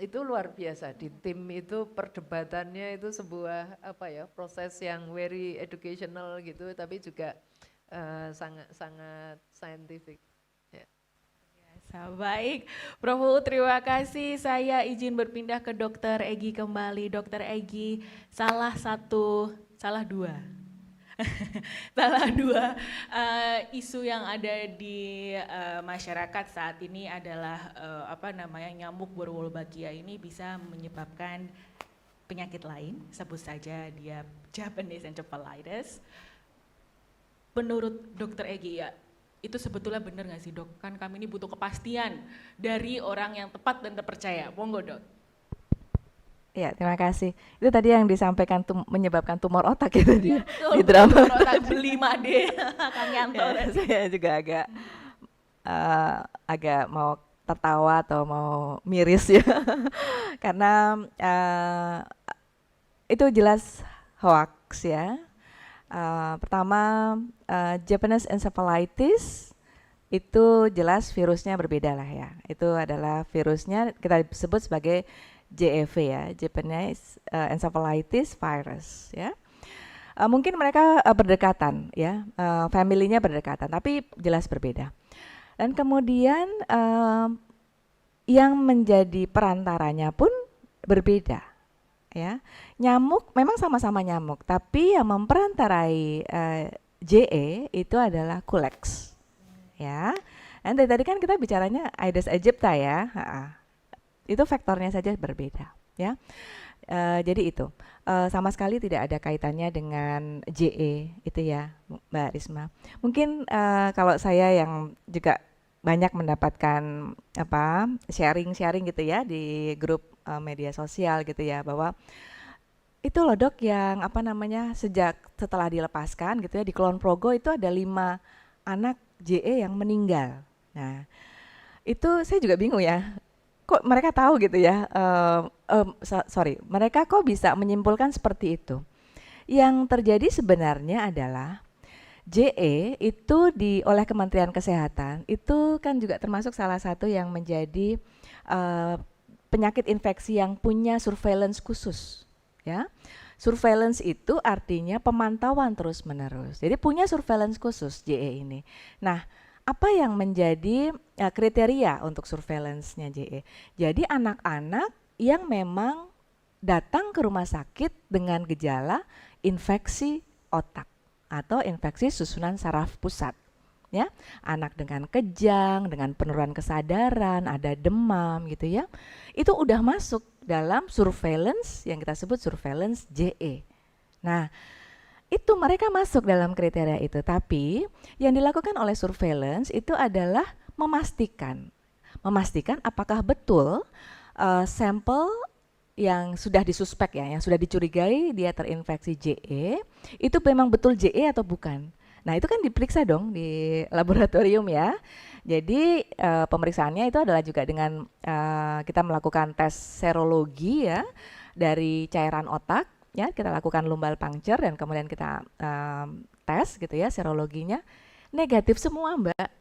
Itu luar biasa di tim itu perdebatannya itu sebuah proses yang very educational gitu, tapi juga sangat scientific. Baik, Prof. Uut terima kasih. Saya izin berpindah ke Dr. Egy kembali. Dr. Egy, salah dua isu yang ada di masyarakat saat ini adalah nyamuk berwolbachia ini bisa menyebabkan penyakit lain, sebut saja dia Japanese encephalitis. Menurut Dokter Egi ya, itu sebetulnya benar nggak sih dok? Kan kami ini butuh kepastian dari orang yang tepat dan terpercaya. Monggo dok. Ya, terima kasih. Itu tadi yang disampaikan menyebabkan tumor otak itu dia Betul, di drama. tumor otak beli Made, Kang Yanto. Ya, saya juga agak mau tertawa atau mau miris ya, karena itu jelas hoax ya. Pertama, Japanese encephalitis itu jelas virusnya berbeda lah ya. Itu adalah virusnya kita sebut sebagai JEV ya, Japanese encephalitis virus ya. Mungkin mereka berdekatan ya, familinya berdekatan, tapi jelas berbeda. Dan kemudian yang menjadi perantaranya pun berbeda ya. Nyamuk memang sama-sama nyamuk, tapi yang memperantarai JE itu adalah Culex ya. Dan dari tadi kan kita bicaranya Aedes aegypti ya, itu faktornya saja berbeda ya. Jadi itu sama sekali tidak ada kaitannya dengan JE itu ya Mbak Risma. Mungkin kalau saya yang juga banyak mendapatkan sharing gitu ya di grup media sosial gitu ya, bahwa itu loh dok yang sejak setelah dilepaskan gitu ya di Kulon Progo itu ada 5 anak JE yang meninggal. Nah itu saya juga bingung ya, kok mereka tahu gitu ya, mereka kok bisa menyimpulkan seperti itu. Yang terjadi sebenarnya adalah JE itu oleh Kementerian Kesehatan itu kan juga termasuk salah satu yang menjadi penyakit infeksi yang punya surveillance khusus ya. Surveillance itu artinya pemantauan terus-menerus. Jadi punya surveillance khusus JE ini. Nah, apa yang menjadi kriteria untuk surveillance-nya JE? Jadi anak-anak yang memang datang ke rumah sakit dengan gejala infeksi otak atau infeksi susunan saraf pusat ya, anak dengan kejang, dengan penurunan kesadaran, ada demam gitu ya, itu udah masuk dalam surveillance yang kita sebut surveillance JE. Nah itu mereka masuk dalam kriteria itu, tapi yang dilakukan oleh surveillance itu adalah memastikan apakah betul sampel yang sudah disuspek ya, yang sudah dicurigai dia terinfeksi JE, itu memang betul JE atau bukan. Nah itu kan diperiksa dong di laboratorium ya. Jadi pemeriksaannya itu adalah juga dengan kita melakukan tes serologi ya dari cairan otak ya, kita lakukan lumbal puncture dan kemudian kita tes gitu ya serologinya, negatif semua Mbak.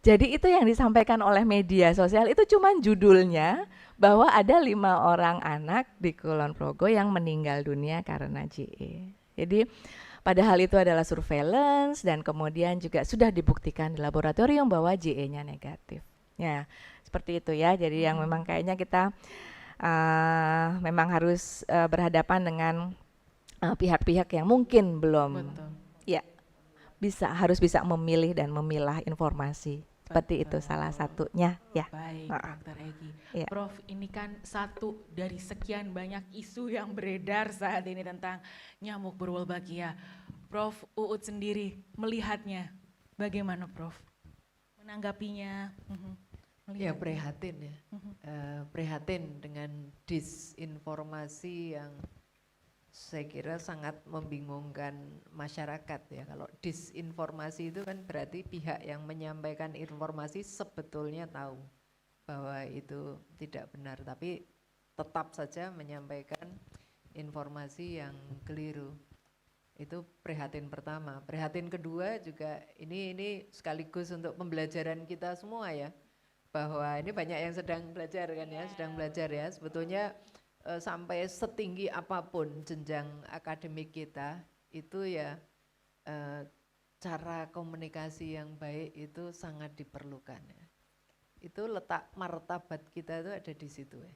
Jadi itu yang disampaikan oleh media sosial itu cuman judulnya bahwa ada 5 orang anak di Kulon Progo yang meninggal dunia karena JE. Jadi padahal itu adalah surveillance dan kemudian juga sudah dibuktikan di laboratorium bahwa JE-nya negatif. Ya, seperti itu ya. Jadi yang memang kayaknya kita memang harus berhadapan dengan pihak-pihak yang mungkin belum harus bisa memilih dan memilah informasi. Seperti itu salah satunya ya. Baik, Dokter Egi. Ya. Prof, ini kan satu dari sekian banyak isu yang beredar saat ini tentang nyamuk berwolbachia. Prof Uut sendiri melihatnya bagaimana Prof? Menanggapinya? Ya prihatin ya, prihatin dengan disinformasi yang saya kira sangat membingungkan masyarakat ya. Kalau disinformasi itu kan berarti pihak yang menyampaikan informasi sebetulnya tahu bahwa itu tidak benar, tapi tetap saja menyampaikan informasi yang keliru. Itu prihatin pertama. Prihatin kedua juga ini sekaligus untuk pembelajaran kita semua ya, bahwa ini banyak yang sedang belajar kan ya, sedang belajar ya. Sebetulnya sampai setinggi apapun jenjang akademik kita itu ya cara komunikasi yang baik itu sangat diperlukan ya. Itu letak martabat kita itu ada di situ ya.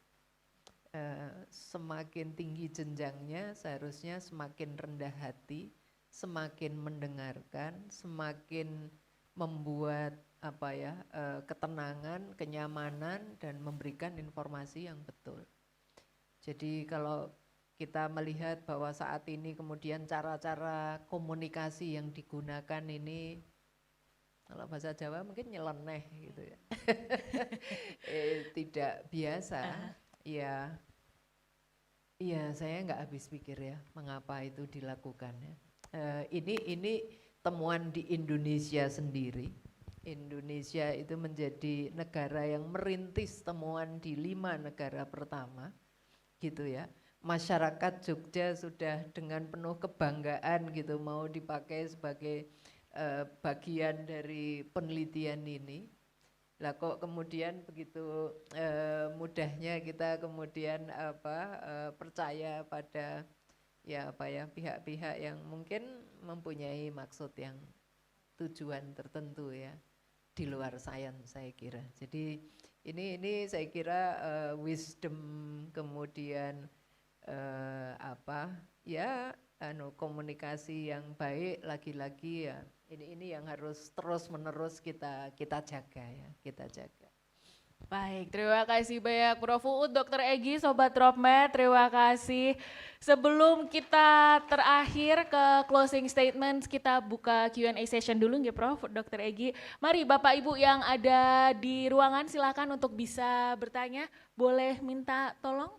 Semakin tinggi jenjangnya seharusnya semakin rendah hati, semakin mendengarkan, semakin membuat ketenangan, kenyamanan dan memberikan informasi yang betul. Jadi kalau kita melihat bahwa saat ini kemudian cara-cara komunikasi yang digunakan ini, kalau bahasa Jawa mungkin nyeleneh gitu ya, tidak biasa. Ya, iya saya nggak habis pikir ya mengapa itu dilakukan ya. Ini temuan di Indonesia sendiri. Indonesia itu menjadi negara yang merintis temuan di 5 negara pertama, gitu ya. Masyarakat Jogja sudah dengan penuh kebanggaan gitu mau dipakai sebagai bagian dari penelitian ini. Lah kok kemudian begitu mudahnya kita kemudian percaya pada pihak-pihak yang mungkin mempunyai maksud yang tujuan tertentu ya di luar sains saya kira. Jadi ini saya kira wisdom kemudian komunikasi yang baik lagi-lagi ya. Ini yang harus terus-menerus kita jaga ya, kita jaga. Baik, terima kasih banyak Prof. Uut, Dr. Egy, Sobat Dropmed, terima kasih. Sebelum kita terakhir ke closing statement, kita buka Q&A session dulu nggih Prof, Dr. Egy. Mari Bapak Ibu yang ada di ruangan silakan untuk bisa bertanya, boleh minta tolong?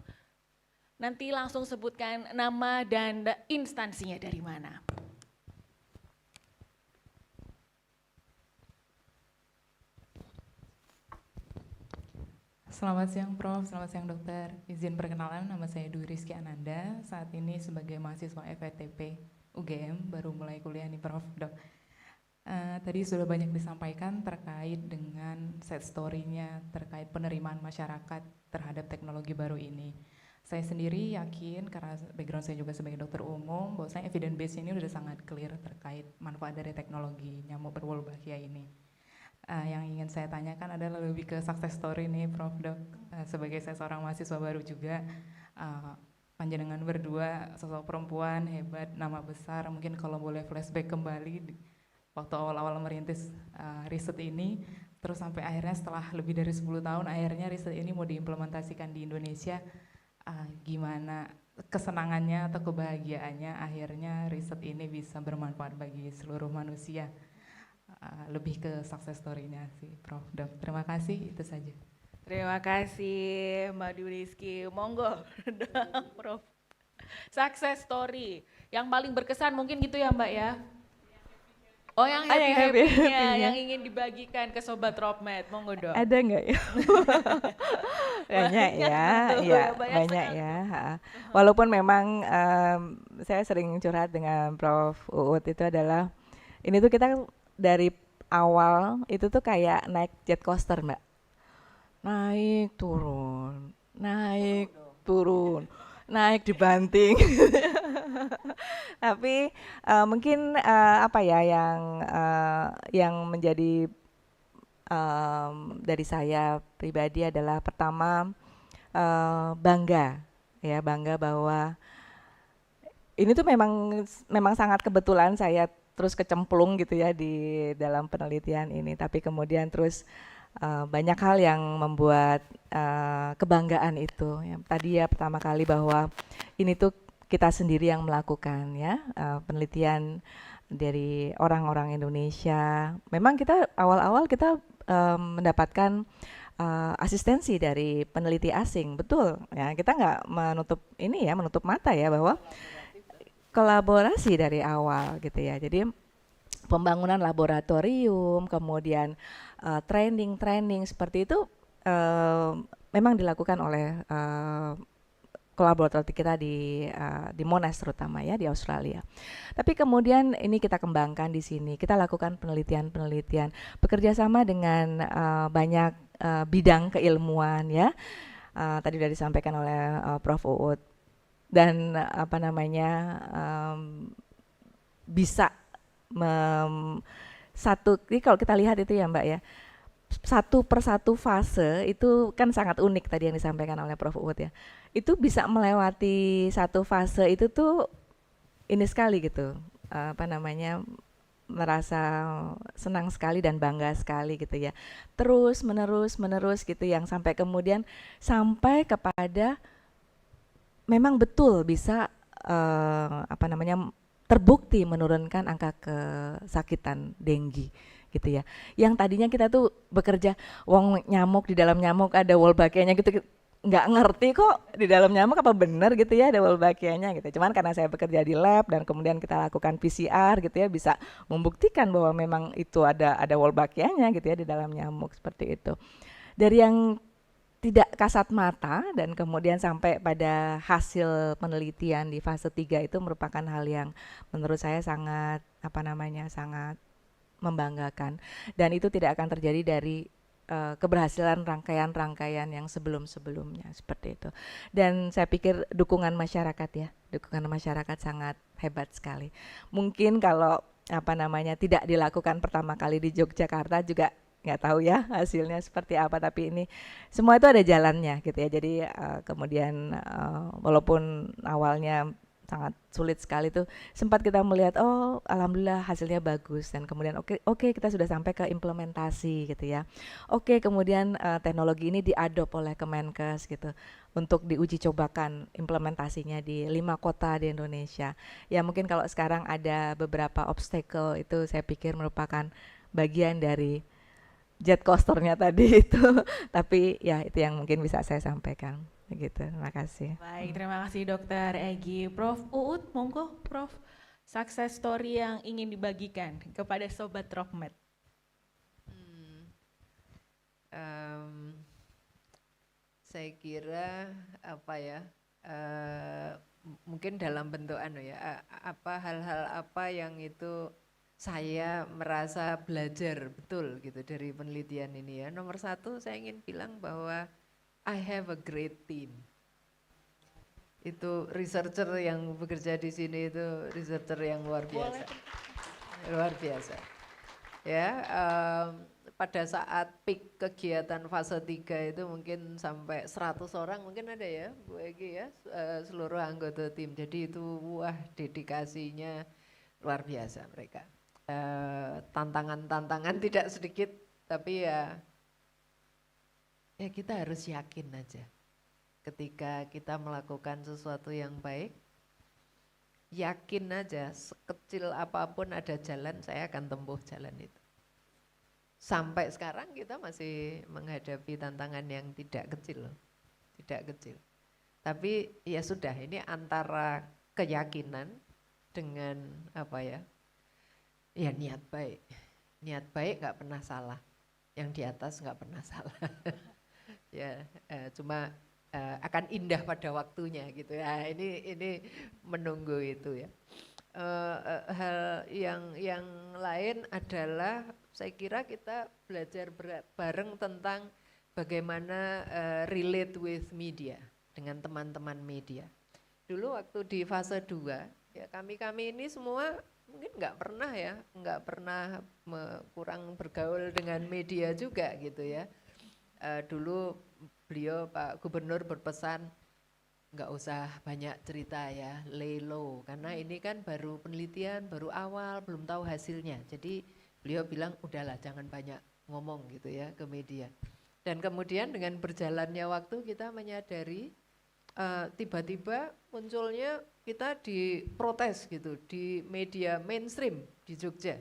Nanti langsung sebutkan nama dan instansinya dari mana. Selamat siang Prof, selamat siang Dokter. Izin perkenalan, nama saya Dwi Rizky Ananda. Saat ini sebagai mahasiswa FETP UGM, baru mulai kuliah nih Prof. Dok. Tadi sudah banyak disampaikan terkait dengan set story-nya, terkait penerimaan masyarakat terhadap teknologi baru ini. Saya sendiri yakin, karena background saya juga sebagai dokter umum, bahwasanya evidence base ini sudah sangat clear terkait manfaat dari teknologi nyamuk berwolbachia ini. Yang ingin saya tanyakan adalah lebih ke success story nih Prof. Dok. Sebagai saya seorang mahasiswa baru juga, panjenengan berdua sosok perempuan hebat, nama besar, mungkin kalau boleh flashback kembali waktu awal-awal merintis riset ini, terus sampai akhirnya setelah lebih dari 10 tahun akhirnya riset ini mau diimplementasikan di Indonesia, gimana kesenangannya atau kebahagiaannya akhirnya riset ini bisa bermanfaat bagi seluruh manusia. Lebih ke success story-nya sih Prof. Dok. Terima kasih, itu saja. Terima kasih Mbak Dwi Rizky. Monggo Prof. Success story yang paling berkesan mungkin gitu ya Mbak ya. Oh yang happy-happy-nya yang ingin dibagikan ke Sobat Dropmed. Monggo Dok. Ada nggak ya? Banyak ya, iya banyak ya. Walaupun memang saya sering curhat dengan Prof. Uut itu adalah, ini tuh kita dari awal itu tuh kayak naik jet coaster Mbak. Naik turun, naik dibanting. Tapi mungkin yang menjadi dari saya pribadi adalah pertama bangga bahwa ini tuh memang sangat kebetulan saya terus kecemplung gitu ya di dalam penelitian ini, tapi kemudian terus banyak hal yang membuat kebanggaan itu. Yang tadi ya pertama kali bahwa ini tuh kita sendiri yang melakukan ya, penelitian dari orang-orang Indonesia. Memang kita awal-awal kita mendapatkan asistensi dari peneliti asing, betul ya, kita nggak menutup mata ya bahwa kolaborasi dari awal gitu ya. Jadi pembangunan laboratorium, kemudian training seperti itu memang dilakukan oleh kolaborator kita di Monash terutama ya di Australia. Tapi kemudian ini kita kembangkan di sini. Kita lakukan penelitian, bekerja sama dengan banyak bidang keilmuan ya. Tadi sudah disampaikan oleh Prof. Uut. Dan bisa ini kalau kita lihat itu ya Mbak ya, satu persatu fase itu kan sangat unik tadi yang disampaikan oleh Prof. Uut ya, itu bisa melewati satu fase itu tuh ini sekali gitu, merasa senang sekali dan bangga sekali gitu ya, terus menerus gitu, yang sampai kemudian sampai kepada memang betul bisa apa namanya terbukti menurunkan angka kesakitan denggi gitu ya. Yang tadinya kita tuh bekerja, wong nyamuk di dalam nyamuk ada Wolbachia-nya gitu, nggak ngerti kok di dalam nyamuk apa benar gitu ya ada Wolbachia-nya gitu. Cuman karena saya bekerja di lab dan kemudian kita lakukan PCR gitu ya, bisa membuktikan bahwa memang itu ada Wolbachia-nya gitu ya di dalam nyamuk seperti itu. Dari yang tidak kasat mata dan kemudian sampai pada hasil penelitian di fase 3 itu merupakan hal yang menurut saya sangat apa namanya sangat membanggakan, dan itu tidak akan terjadi dari keberhasilan rangkaian-rangkaian yang sebelum-sebelumnya seperti itu. Dan saya pikir dukungan masyarakat ya, dukungan masyarakat sangat hebat sekali. Mungkin kalau apa namanya tidak dilakukan pertama kali di Yogyakarta juga nggak tahu ya hasilnya seperti apa, tapi ini semua itu ada jalannya gitu ya. Jadi kemudian walaupun awalnya sangat sulit sekali tuh, sempat kita melihat oh alhamdulillah hasilnya bagus, dan kemudian oke kita sudah sampai ke implementasi gitu ya. Oke, kemudian teknologi ini diadop oleh Kemenkes gitu untuk diuji cobakan implementasinya di 5 kota di Indonesia. Ya mungkin kalau sekarang ada beberapa obstacle itu saya pikir merupakan bagian dari jet coasternya tadi itu. Tapi ya itu yang mungkin bisa saya sampaikan begitu. Terima kasih. Baik, terima kasih Dokter Egy. Prof Uut, monggo Prof, success story yang ingin dibagikan kepada Sobat TropMed. Saya kira apa ya, mungkin dalam bentuk apa hal-hal apa yang itu saya merasa belajar betul gitu dari penelitian ini ya. Nomor satu saya ingin bilang bahwa I have a great team. Itu researcher yang bekerja di sini itu researcher yang luar biasa. Luar biasa. Ya, pada saat peak kegiatan fase 3 itu mungkin sampai 100 orang mungkin ada ya Bu Egy ya, seluruh anggota tim. Jadi itu wah dedikasinya luar biasa mereka. Tantangan-tantangan tidak sedikit, tapi ya kita harus yakin aja. Ketika kita melakukan sesuatu yang baik, yakin aja sekecil apapun ada jalan, saya akan tempuh jalan itu. Sampai sekarang kita masih menghadapi tantangan yang tidak kecil loh, tidak kecil. Tapi ya sudah, ini antara keyakinan dengan apa ya niat baik. Niat baik nggak pernah salah, yang di atas nggak pernah salah. Ya, cuma akan indah pada waktunya gitu ya. Ini menunggu itu ya. Hal yang lain adalah saya kira kita belajar bareng tentang bagaimana relate with media, dengan teman-teman media. Dulu waktu di fase 2 ya kami ini semua mungkin nggak pernah kurang bergaul dengan media juga gitu ya. Dulu beliau Pak Gubernur berpesan nggak usah banyak cerita ya, lay low, karena ini kan baru penelitian, baru awal, belum tahu hasilnya. Jadi beliau bilang udahlah jangan banyak ngomong gitu ya ke media. Dan kemudian dengan berjalannya waktu kita menyadari tiba-tiba munculnya kita diprotes gitu di media mainstream di Jogja.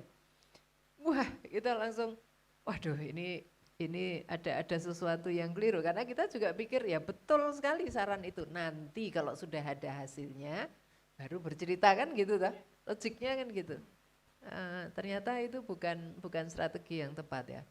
Wah, kita langsung waduh ini ada sesuatu yang keliru, karena kita juga pikir ya betul sekali saran itu, nanti kalau sudah ada hasilnya baru bercerita kan gitu ta, logiknya kan gitu. Ternyata itu bukan strategi yang tepat ya.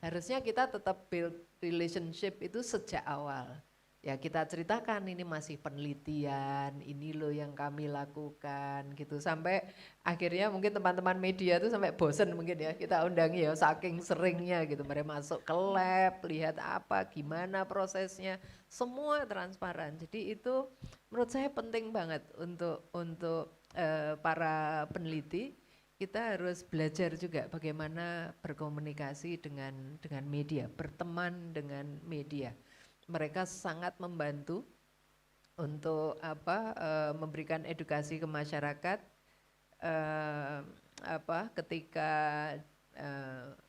Harusnya kita tetap build relationship itu sejak awal. Ya kita ceritakan ini masih penelitian, ini loh yang kami lakukan gitu. Sampai akhirnya mungkin teman-teman media tuh sampai bosen mungkin ya kita undangi ya saking seringnya gitu. Mereka masuk ke lab, lihat apa, gimana prosesnya, semua transparan. Jadi itu menurut saya penting banget untuk para peneliti. Kita harus belajar juga bagaimana berkomunikasi dengan media, berteman dengan media. Mereka sangat membantu untuk memberikan edukasi ke masyarakat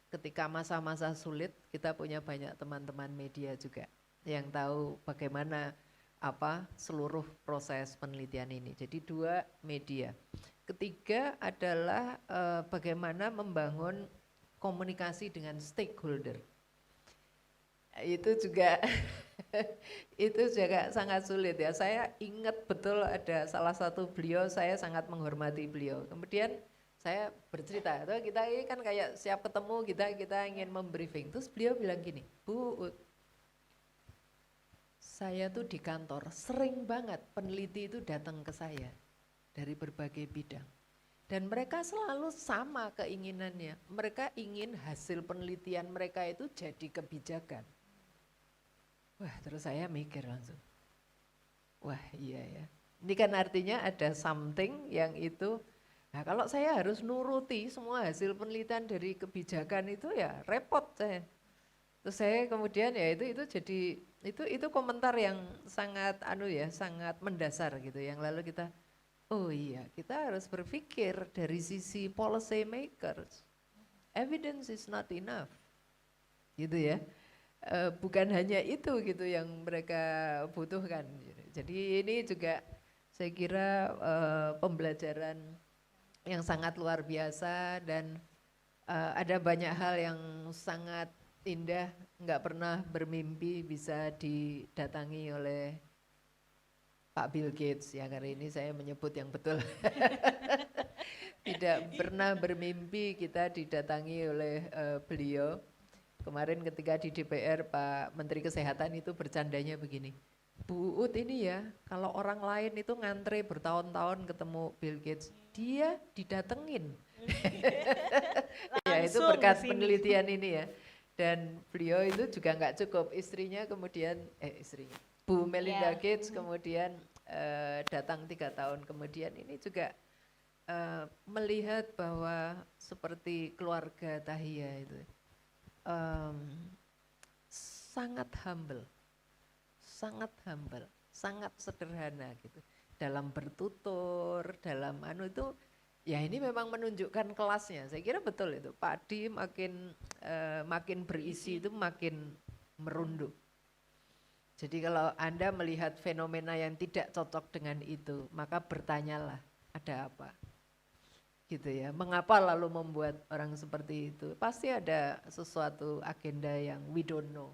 ketika masa-masa sulit. Kita punya banyak teman-teman media juga yang tahu bagaimana seluruh proses penelitian ini. Jadi 2 media. Ketiga adalah bagaimana membangun komunikasi dengan stakeholder. Itu juga itu juga sangat sulit ya. Saya ingat betul ada salah satu beliau, saya sangat menghormati beliau. Kemudian saya bercerita, kita ini kan kayak siap ketemu, kita ingin membriefing. Terus beliau bilang gini, Bu, saya tuh di kantor sering banget peneliti itu datang ke saya dari berbagai bidang. Dan mereka selalu sama keinginannya. Mereka ingin hasil penelitian mereka itu jadi kebijakan. Wah, terus saya mikir langsung. Wah, iya ya. Ini kan artinya ada something yang itu, nah kalau saya harus nuruti semua hasil penelitian dari kebijakan itu ya repot saya. Terus saya kemudian ya itu jadi itu komentar yang sangat sangat mendasar gitu, yang lalu kita oh iya, kita harus berpikir dari sisi policy makers. Evidence is not enough. Gitu ya. Bukan hanya itu gitu yang mereka butuhkan. Jadi ini juga saya kira pembelajaran yang sangat luar biasa, dan ada banyak hal yang sangat indah, nggak pernah bermimpi bisa didatangi oleh Pak Bill Gates ya, kali ini saya menyebut yang betul. Tidak pernah bermimpi kita didatangi oleh beliau. Kemarin ketika di DPR Pak Menteri Kesehatan itu bercandanya begini, Bu Ut ini ya, kalau orang lain itu ngantre bertahun-tahun ketemu Bill Gates, dia didatengin. Ya itu berkat penelitian ini ya. Dan beliau itu juga nggak cukup, istrinya kemudian, Bu Melinda Gates kemudian datang 3 tahun kemudian. Ini juga melihat bahwa seperti keluarga Tahia itu sangat humble, sangat sederhana gitu. Dalam bertutur, dalam itu, ya ini memang menunjukkan kelasnya. Saya kira betul itu. Padi makin berisi itu makin merunduk. Jadi kalau Anda melihat fenomena yang tidak cocok dengan itu, maka bertanyalah, ada apa? Gitu ya. Mengapa lalu membuat orang seperti itu? Pasti ada sesuatu agenda yang we don't know,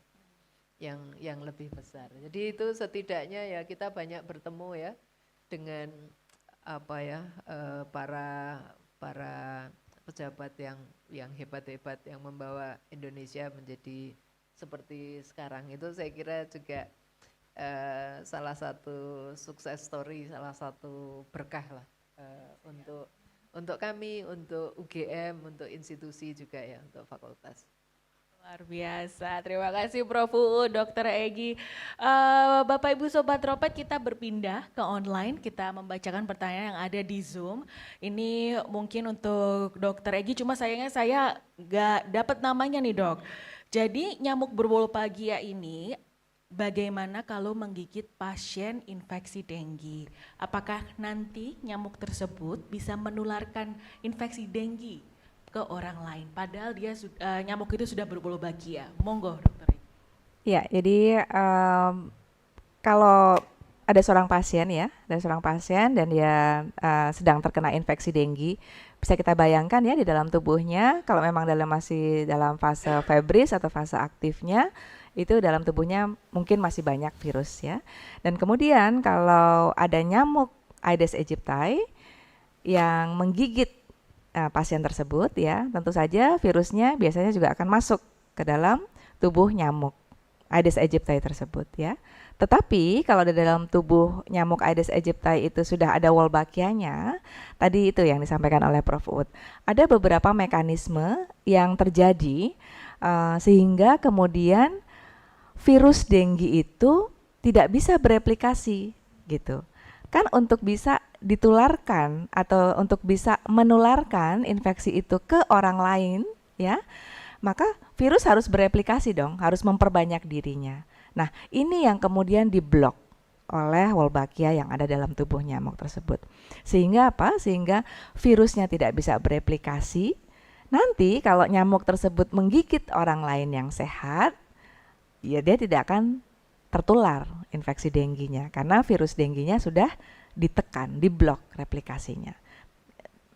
yang lebih besar. Jadi itu setidaknya ya kita banyak bertemu ya dengan para pejabat yang hebat-hebat yang membawa Indonesia menjadi seperti sekarang. Itu saya kira juga salah satu sukses story, salah satu berkah lah untuk kami, untuk UGM, untuk institusi juga ya, untuk fakultas. Luar biasa, terima kasih Prof. Dr. Egy. Bapak Ibu Sobat Tropet, kita berpindah ke online, kita membacakan pertanyaan yang ada di Zoom. Ini mungkin untuk Dr. Egy, cuma sayangnya saya nggak dapat namanya nih Dok. Jadi nyamuk berwolbachia ini bagaimana kalau menggigit pasien infeksi denggi? Apakah nanti nyamuk tersebut bisa menularkan infeksi denggi ke orang lain? Padahal dia nyamuk itu sudah berwolbachia. Monggo, Dokter. Ya, jadi kalau ada seorang pasien dan dia sedang terkena infeksi denggi, bisa kita bayangkan ya di dalam tubuhnya, kalau memang masih dalam fase febris atau fase aktifnya, itu dalam tubuhnya mungkin masih banyak virus ya. Dan kemudian kalau ada nyamuk Aedes aegypti yang menggigit pasien tersebut ya, tentu saja virusnya biasanya juga akan masuk ke dalam tubuh nyamuk Aedes aegypti tersebut ya. Tetapi kalau di dalam tubuh nyamuk Aedes aegypti itu sudah ada Wolbachia-nya, tadi itu yang disampaikan oleh Prof. Ut, ada beberapa mekanisme yang terjadi sehingga kemudian virus denggi itu tidak bisa bereplikasi gitu. Kan untuk bisa ditularkan atau untuk bisa menularkan infeksi itu ke orang lain ya, maka virus harus bereplikasi dong, harus memperbanyak dirinya. Nah, ini yang kemudian diblok oleh Wolbachia yang ada dalam tubuh nyamuk tersebut. Sehingga apa? Sehingga virusnya tidak bisa bereplikasi. Nanti kalau nyamuk tersebut menggigit orang lain yang sehat, ya dia tidak akan tertular infeksi dengginya karena virus dengginya sudah ditekan, diblok replikasinya.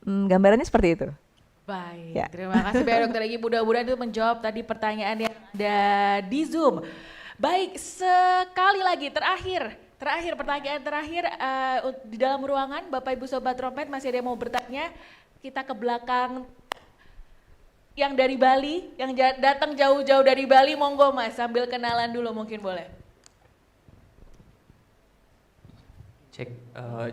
Gambarannya seperti itu. Baik, Ya. terima kasih banyak Dokter Egi. Mudah-mudahan itu menjawab tadi pertanyaan yang ada di Zoom. Baik, sekali lagi terakhir pertanyaan terakhir di dalam ruangan, Bapak Ibu Sobat Trompet masih ada yang mau bertanya? Kita ke belakang yang dari Bali, yang datang jauh-jauh dari Bali, monggo Mas, sambil kenalan dulu mungkin boleh. Cek,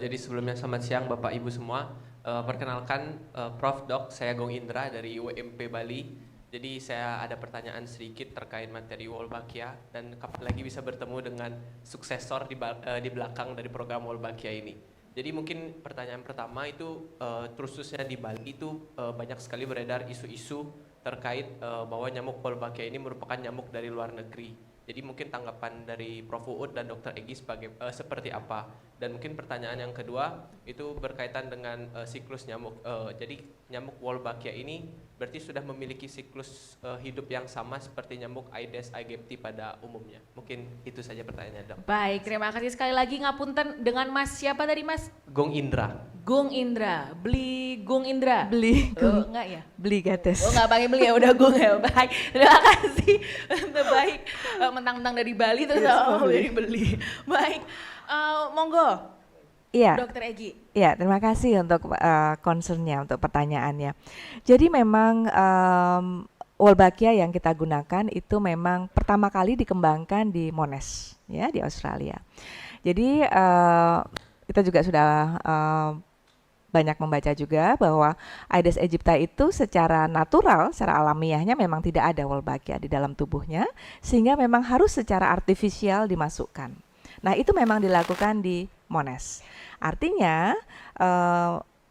jadi sebelumnya selamat siang Bapak Ibu semua. Perkenalkan Prof. Dok, saya Gong Indra dari UMP Bali. Jadi saya ada pertanyaan sedikit terkait materi Wolbachia dan kapan lagi bisa bertemu dengan suksesor di belakang dari program Wolbachia ini. Jadi mungkin pertanyaan pertama itu khususnya di Bali itu banyak sekali beredar isu-isu terkait bahwa nyamuk Wolbachia ini merupakan nyamuk dari luar negeri. Jadi mungkin tanggapan dari Prof. Uut dan Dr. Egi seperti apa? Dan mungkin pertanyaan yang kedua itu berkaitan dengan siklus nyamuk. Jadi nyamuk Wolbachia ini berarti sudah memiliki siklus hidup yang sama seperti nyamuk Aedes aegypti pada umumnya. Mungkin itu saja pertanyaannya, Dok. Baik, terima kasih sekali lagi. Ngapunten dengan Mas siapa tadi Mas? Gong Indra. Gung Indra, beli Gung Indra. Beli Enggak ya? beli gates. Oh nggak pakai beli ya, udah Gung ya. Baik, terima kasih. Baik, mentang-mentang dari Bali terus dari beli. Baik, monggo Iya. Dokter Egi. Ya, terima kasih untuk concern-nya, untuk pertanyaannya. Jadi memang Wolbachia yang kita gunakan itu memang pertama kali dikembangkan di Monash, ya, di Australia. Jadi kita juga sudah banyak membaca juga bahwa Aedes aegypti itu secara natural, secara alamiahnya memang tidak ada Wolbachia di dalam tubuhnya, sehingga memang harus secara artifisial dimasukkan. Nah, itu memang dilakukan di Monash. Artinya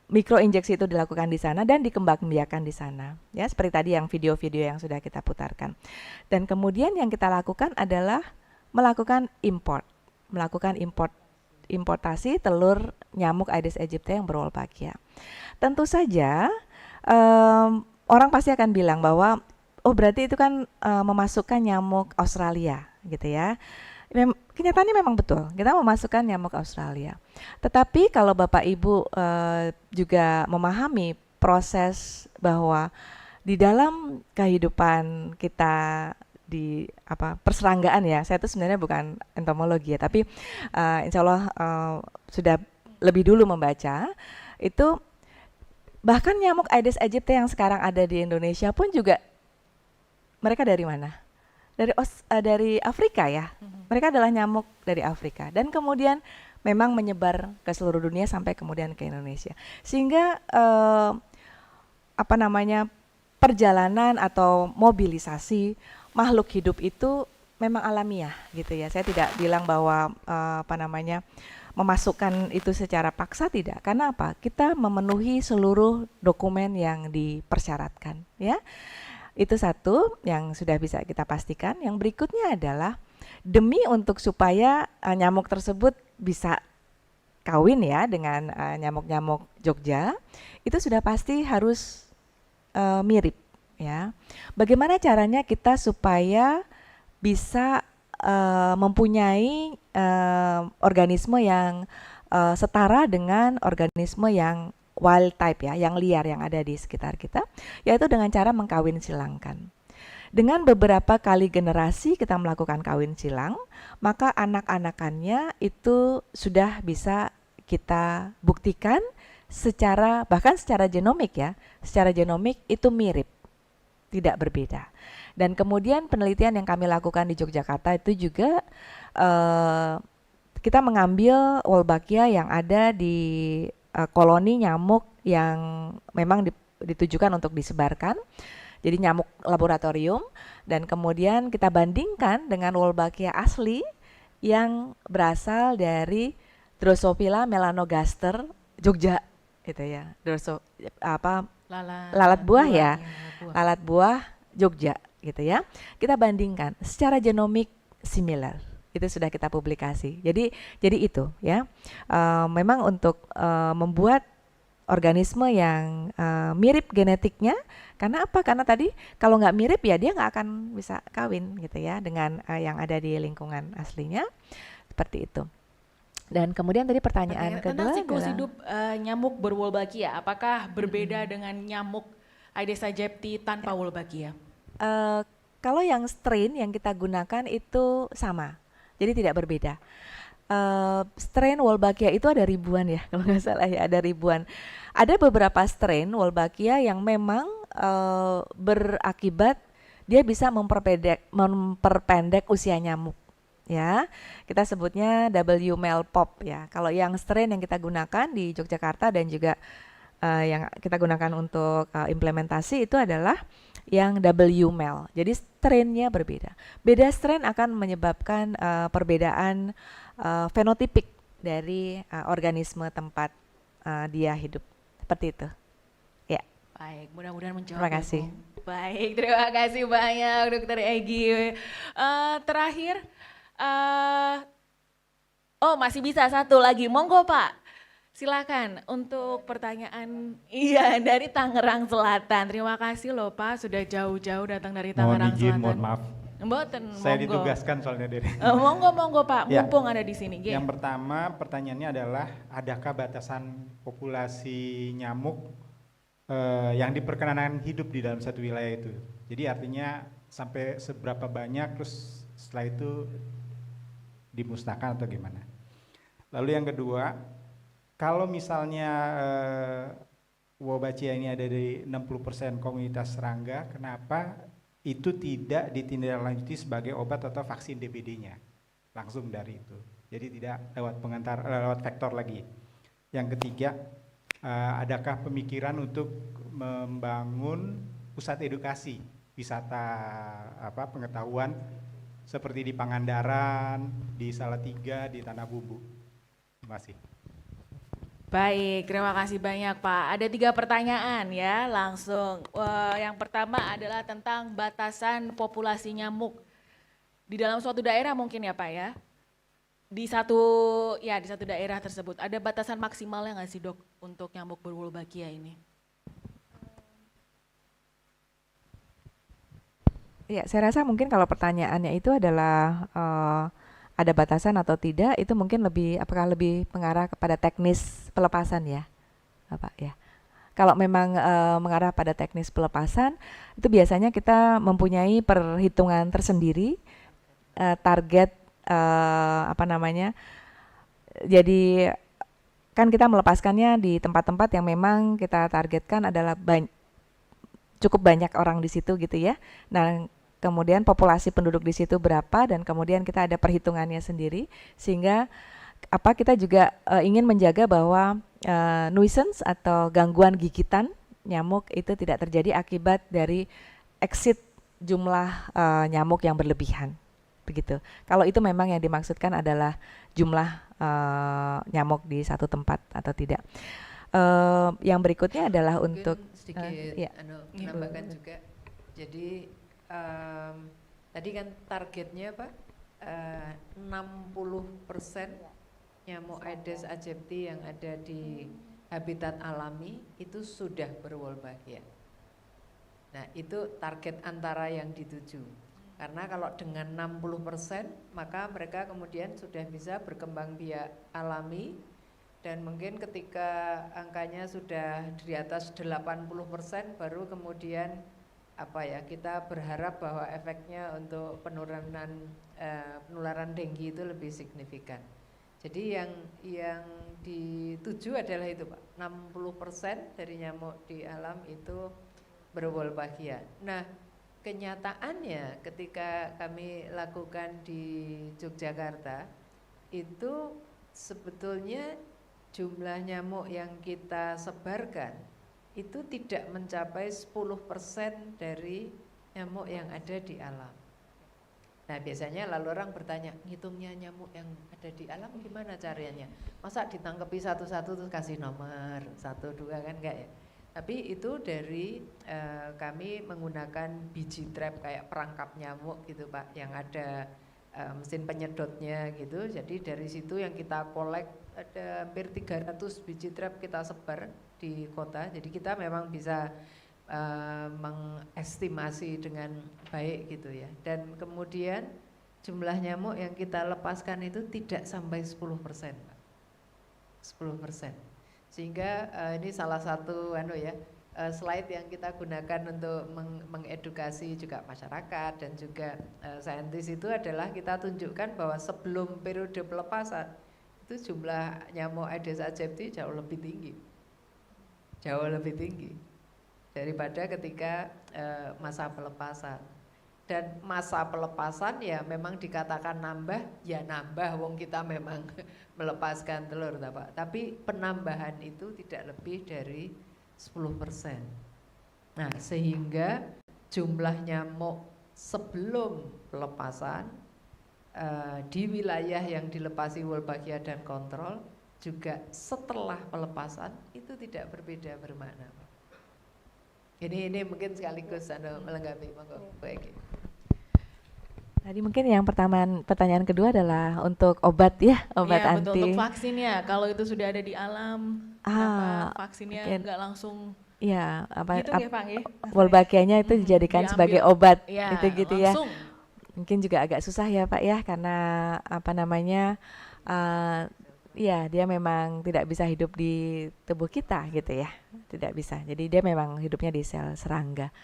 mikroinjeksi itu dilakukan di sana dan dikembangbiakan di sana. Ya, seperti tadi yang video-video yang sudah kita putarkan. Dan kemudian yang kita lakukan adalah melakukan importasi telur nyamuk Aedes aegypti yang berwolbachia. Tentu saja orang pasti akan bilang bahwa oh berarti itu kan memasukkan nyamuk Australia gitu ya. Kenyataannya memang betul, kita memasukkan nyamuk Australia. Tetapi kalau Bapak Ibu juga memahami proses bahwa di dalam kehidupan kita di perseranggaan ya, saya itu sebenarnya bukan entomologi ya, tapi insya Allah sudah lebih dulu membaca, itu bahkan nyamuk Aedes aegypti yang sekarang ada di Indonesia pun juga mereka dari mana? Dari Afrika ya. Mereka adalah nyamuk dari Afrika dan kemudian memang menyebar ke seluruh dunia sampai kemudian ke Indonesia. Sehingga perjalanan atau mobilisasi makhluk hidup itu memang alamiah gitu ya. Saya tidak bilang bahwa memasukkan itu secara paksa, tidak. Karena apa? Kita memenuhi seluruh dokumen yang dipersyaratkan ya. Itu satu yang sudah bisa kita pastikan. Yang berikutnya adalah demi untuk supaya nyamuk tersebut bisa kawin ya dengan nyamuk-nyamuk Jogja, itu sudah pasti harus mirip ya. Bagaimana caranya kita supaya bisa mempunyai organisme yang setara dengan organisme yang wild type ya, yang liar yang ada di sekitar kita, yaitu dengan cara mengkawin silangkan. Dengan beberapa kali generasi kita melakukan kawin silang, maka anak-anakannya itu sudah bisa kita buktikan bahkan secara genomik ya, secara genomik itu mirip, tidak berbeda. Dan kemudian penelitian yang kami lakukan di Yogyakarta itu juga kita mengambil Wolbachia yang ada di koloni nyamuk yang memang ditujukan untuk disebarkan, jadi nyamuk laboratorium, dan kemudian kita bandingkan dengan Wolbachia asli yang berasal dari Drosophila melanogaster Jogja gitu ya, lalat buah ya, lalat buah Jogja gitu ya. Kita bandingkan secara genomik similar. Itu sudah kita publikasi. Jadi itu ya. Memang untuk membuat organisme yang mirip genetiknya. Karena apa? Karena tadi kalau nggak mirip ya dia nggak akan bisa kawin gitu ya dengan yang ada di lingkungan aslinya, seperti itu. Dan kemudian tadi pertanyaan Tentang kedua siklus adalah hidup nyamuk berwolbachia, apakah berbeda dengan nyamuk Aedes aegypti tanpa Wolbachia? kalau yang strain yang kita gunakan itu sama, jadi tidak berbeda. Strain Wolbachia itu ada ribuan ya, kalau nggak salah ya, ada ribuan. Ada beberapa strain Wolbachia yang memang berakibat dia bisa memperpendek usia nyamuk. Ya, kita sebutnya W. melpop ya. Kalau yang strain yang kita gunakan di Yogyakarta dan juga yang kita gunakan untuk implementasi itu adalah yang W. mel. Jadi strainnya berbeda. Beda strain akan menyebabkan perbedaan fenotipik dari organisme tempat dia hidup. Seperti itu. Ya. Baik, mudah-mudahan menjawab. Terima kasih. Ya, Bu. Baik, terima kasih banyak Dokter Egy. Terakhir, oh masih bisa satu lagi, monggo Pak. Silakan untuk pertanyaan. Iya, dari Tangerang Selatan. Terima kasih loh Pak, sudah jauh-jauh datang dari Tangerang Mohon izin, Selatan. mohon maaf. Mboten, Saya monggo. ditugaskan soalnya dari. Monggo Pak, Ya. mumpung ada di sini. Ge. Yang pertama pertanyaannya adalah adakah batasan populasi nyamuk yang diperkenankan hidup di dalam satu wilayah itu? Jadi artinya sampai seberapa banyak terus setelah itu dimusnahkan atau gimana? Lalu yang kedua, kalau misalnya Wolbachia ini ada di 60% komunitas serangga, kenapa itu tidak ditindaklanjuti sebagai obat atau vaksin DBD-nya langsung dari itu? Jadi tidak lewat pengantar, lewat vektor lagi. Yang ketiga, adakah pemikiran untuk membangun pusat edukasi wisata pengetahuan seperti di Pangandaran, di Salatiga, di Tanah Bumbu? Terima kasih. Baik, terima kasih banyak Pak. Ada 3 pertanyaan ya, langsung. Yang pertama adalah tentang batasan populasi nyamuk di dalam suatu daerah mungkin ya Pak ya. Di satu daerah tersebut ada batasan maksimalnya nggak sih Dok untuk nyamuk berwolbachia ini? Ya, saya rasa mungkin kalau pertanyaannya itu adalah ada batasan atau tidak, itu mungkin apakah lebih mengarah kepada teknis pelepasan ya, Bapak ya. Kalau memang mengarah pada teknis pelepasan, itu biasanya kita mempunyai perhitungan tersendiri, target jadi kan kita melepaskannya di tempat-tempat yang memang kita targetkan adalah cukup banyak orang di situ gitu ya. Nah, kemudian populasi penduduk di situ berapa dan kemudian kita ada perhitungannya sendiri sehingga kita juga ingin menjaga bahwa nuisance atau gangguan gigitan nyamuk itu tidak terjadi akibat dari exit jumlah nyamuk yang berlebihan. Begitu. Kalau itu memang yang dimaksudkan adalah jumlah nyamuk di satu tempat atau tidak. Yang berikutnya adalah Mungkin untuk sedikit ya. menambahkan juga. Jadi tadi kan targetnya Pak 60% nyamuk Aedes aegypti yang ada di habitat alami itu sudah berwolbachia. Nah, itu target antara yang dituju. Karena kalau dengan 60% maka mereka kemudian sudah bisa berkembang biak alami dan mungkin ketika angkanya sudah di atas 80% baru kemudian kita berharap bahwa efeknya untuk penularan denggi itu lebih signifikan. Jadi yang dituju adalah itu Pak, 60% dari nyamuk di alam itu berwolbachia. Nah, kenyataannya ketika kami lakukan di Yogyakarta itu sebetulnya jumlah nyamuk yang kita sebarkan itu tidak mencapai 10% dari nyamuk yang ada di alam. Nah, biasanya lalu orang bertanya, ngitungnya nyamuk yang ada di alam gimana caranya? Masa ditangkepi satu-satu terus kasih nomor 1, 2 kan enggak ya? Tapi itu dari kami menggunakan biji trap kayak perangkap nyamuk gitu Pak, yang ada mesin penyedotnya gitu. Jadi dari situ yang kita kolek ada hampir 300 biji trap kita sebar di kota. Jadi kita memang bisa mengestimasi dengan baik gitu ya. Dan kemudian jumlah nyamuk yang kita lepaskan itu tidak sampai 10%, Pak. 10%. Sehingga ini salah satu slide yang kita gunakan untuk mengedukasi juga masyarakat dan juga saintis itu adalah kita tunjukkan bahwa sebelum periode pelepasan itu jumlah nyamuk Aedes aegypti jauh lebih tinggi daripada ketika masa pelepasan. Dan masa pelepasan ya memang dikatakan nambah, ya nambah wong kita memang melepaskan telur Pak. Tapi penambahan itu tidak lebih dari 10%. Nah, sehingga jumlah nyamuk sebelum pelepasan di wilayah yang dilepasi Wolbachia dan kontrol juga setelah pelepasan itu tidak berbeda bermakna. Ini mungkin sekaligus melengkapi, monggo Bu Egi. Tadi mungkin yang pertanyaan kedua adalah untuk obat ya, obat Iya, anti. betul, untuk vaksinnya. Kalau itu sudah ada di alam, kenapa vaksinnya mungkin. nggak langsung Ya, gitu ya Pak ya? Wolbachia-nya itu dijadikan Diambil. sebagai obat, Ya, gitu ya. langsung. Mungkin juga agak susah ya Pak ya, karena ya dia memang tidak bisa hidup di tubuh kita gitu ya, tidak bisa. Jadi dia memang hidupnya di sel serangga.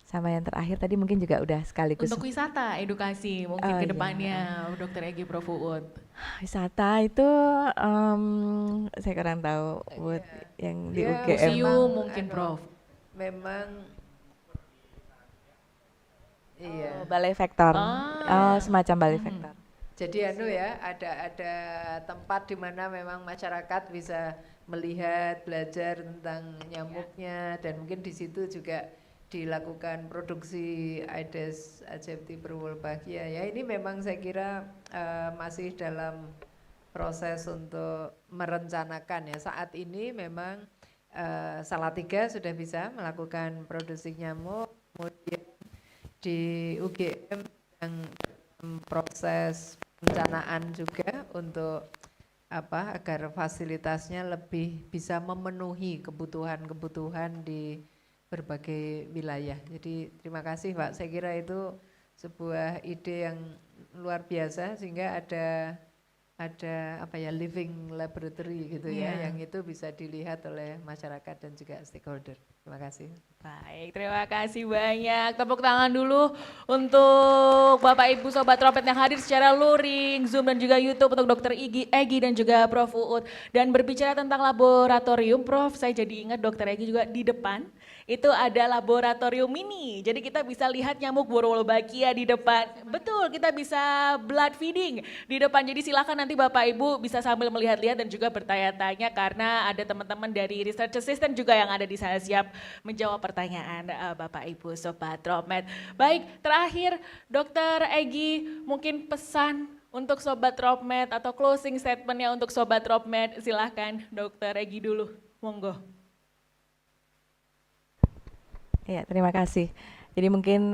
Sama yang terakhir tadi mungkin juga udah sekaligus. Untuk wisata, edukasi mungkin ke depannya, Dr. Egi, Prof. Uud. Wisata itu saya kurang tahu buat yang di Ya, UGM. Museum mungkin Prof. Memang iya. Balai vektor. Semacam balai vektor. Jadi ada tempat di mana memang masyarakat bisa melihat, belajar tentang nyamuknya dan mungkin di situ juga dilakukan produksi Aedes aegypti per Wolbachia ya. Ini memang saya kira masih dalam proses untuk merencanakan ya. Saat ini memang Salatiga sudah bisa melakukan produksi nyamuk, kemudian di UGM yang proses perencanaan juga untuk agar fasilitasnya lebih bisa memenuhi kebutuhan di berbagai wilayah. Jadi terima kasih Pak, saya kira itu sebuah ide yang luar biasa sehingga ada living laboratory gitu ya, yang itu bisa dilihat oleh masyarakat dan juga stakeholder. Terima kasih. Baik, terima kasih banyak. Tepuk tangan dulu untuk Bapak Ibu Sobat Tropet yang hadir secara luring, Zoom dan juga YouTube untuk Dr. Egi dan juga Prof. Uud. Dan berbicara tentang laboratorium, Prof, saya jadi ingat Dr. Egi juga di depan itu ada laboratorium mini. Jadi kita bisa lihat nyamuk Wolbachia di depan. Betul, kita bisa blood feeding di depan. Jadi silakan nanti Bapak Ibu bisa sambil melihat-lihat dan juga bertanya-tanya karena ada teman-teman dari research assistant juga yang ada di sana siap menjawab pertanyaan Bapak Ibu Sobat Tropmed. Baik, terakhir Dr. Egi mungkin pesan untuk Sobat Tropmed atau closing statementnya untuk Sobat Tropmed. Silahkan Dr. Egi dulu, monggo. Ya, terima kasih. Jadi mungkin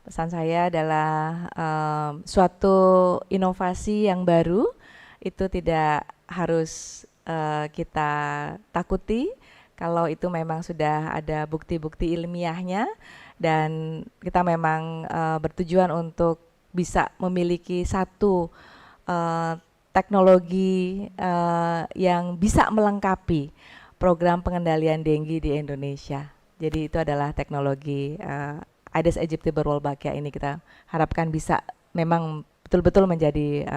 pesan saya adalah suatu inovasi yang baru itu tidak harus kita takuti kalau itu memang sudah ada bukti-bukti ilmiahnya dan kita memang bertujuan untuk bisa memiliki satu teknologi yang bisa melengkapi program pengendalian dengue di Indonesia. Jadi itu adalah teknologi Aedes aegypti Wolbachia ini kita harapkan bisa memang betul-betul menjadi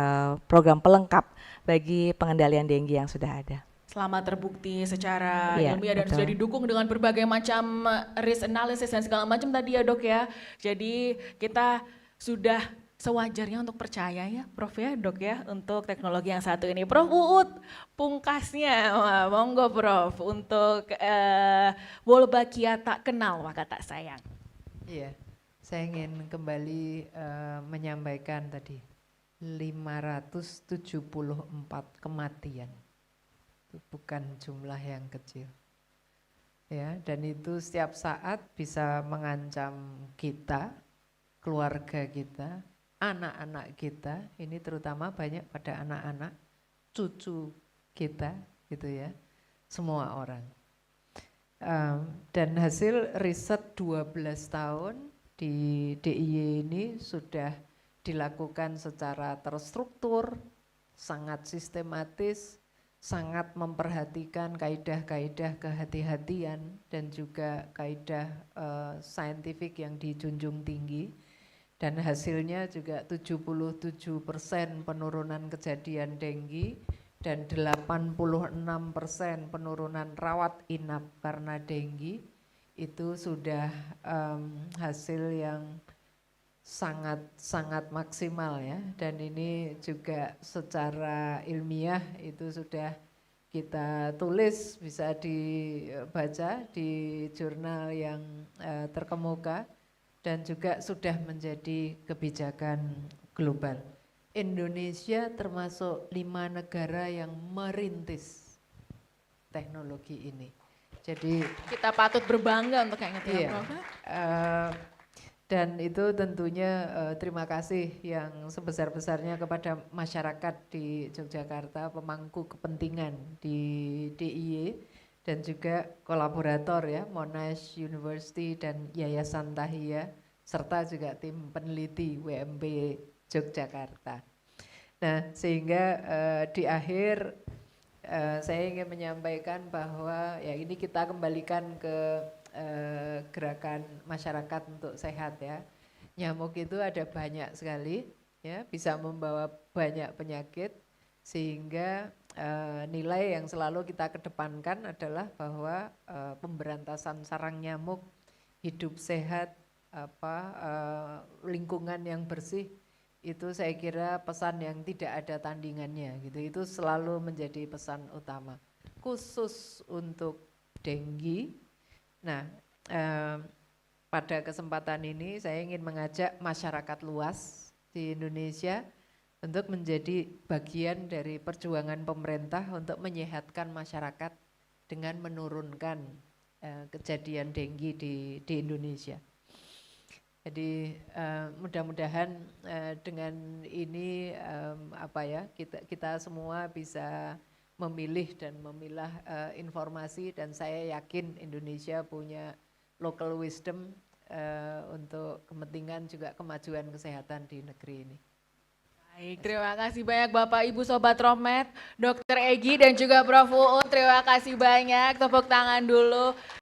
program pelengkap bagi pengendalian dengue yang sudah ada. Selama terbukti secara Iya, ilmiah dan betul. sudah didukung dengan berbagai macam risk analysis dan segala macam tadi ya Dok ya. Jadi kita sudah sewajarnya untuk percaya ya Prof ya Dok ya untuk teknologi yang satu ini. Prof Uud pungkasnya, monggo Prof untuk Wolbachia tak kenal maka tak sayang. Iya, saya ingin kembali menyampaikan tadi 574 kematian. Itu bukan jumlah yang kecil. Ya, dan itu setiap saat bisa mengancam kita, keluarga kita, anak-anak kita, ini terutama banyak pada anak-anak, cucu kita gitu ya, semua orang. Dan hasil riset 12 tahun di DIY ini sudah dilakukan secara terstruktur, sangat sistematis, sangat memperhatikan kaidah-kaidah kehati-hatian dan juga kaidah saintifik yang dijunjung tinggi. Dan hasilnya juga 77% penurunan kejadian denggi dan 86% penurunan rawat inap karena denggi. Itu sudah hasil yang sangat maksimal ya, dan ini juga secara ilmiah itu sudah kita tulis, bisa dibaca di jurnal yang terkemuka dan juga sudah menjadi kebijakan global. Indonesia termasuk 5 negara yang merintis teknologi ini. Jadi Kita patut berbangga untuk yang itu ya, iya, Prof. dan itu tentunya terima kasih yang sebesar-besarnya kepada masyarakat di Yogyakarta, pemangku kepentingan di DIY dan juga kolaborator ya, Monash University dan Yayasan Tahia, serta juga tim peneliti WMP Yogyakarta. Nah, sehingga di akhir saya ingin menyampaikan bahwa ya ini kita kembalikan ke gerakan masyarakat untuk sehat ya. Nyamuk itu ada banyak sekali ya, bisa membawa banyak penyakit, sehingga nilai yang selalu kita kedepankan adalah bahwa pemberantasan sarang nyamuk, hidup sehat, lingkungan yang bersih, itu saya kira pesan yang tidak ada tandingannya gitu. Itu selalu menjadi pesan utama. Khusus untuk denggi. Nah, pada kesempatan ini saya ingin mengajak masyarakat luas di Indonesia untuk menjadi bagian dari perjuangan pemerintah untuk menyehatkan masyarakat dengan menurunkan kejadian denggi di Indonesia. Jadi mudah-mudahan dengan ini kita semua bisa memilih dan memilah informasi, dan saya yakin Indonesia punya local wisdom untuk kepentingan juga kemajuan kesehatan di negeri ini. Baik, terima kasih banyak Bapak Ibu Sobat Tromed, Dr. Egy dan juga Prof. Uut, terima kasih banyak, tepuk tangan dulu.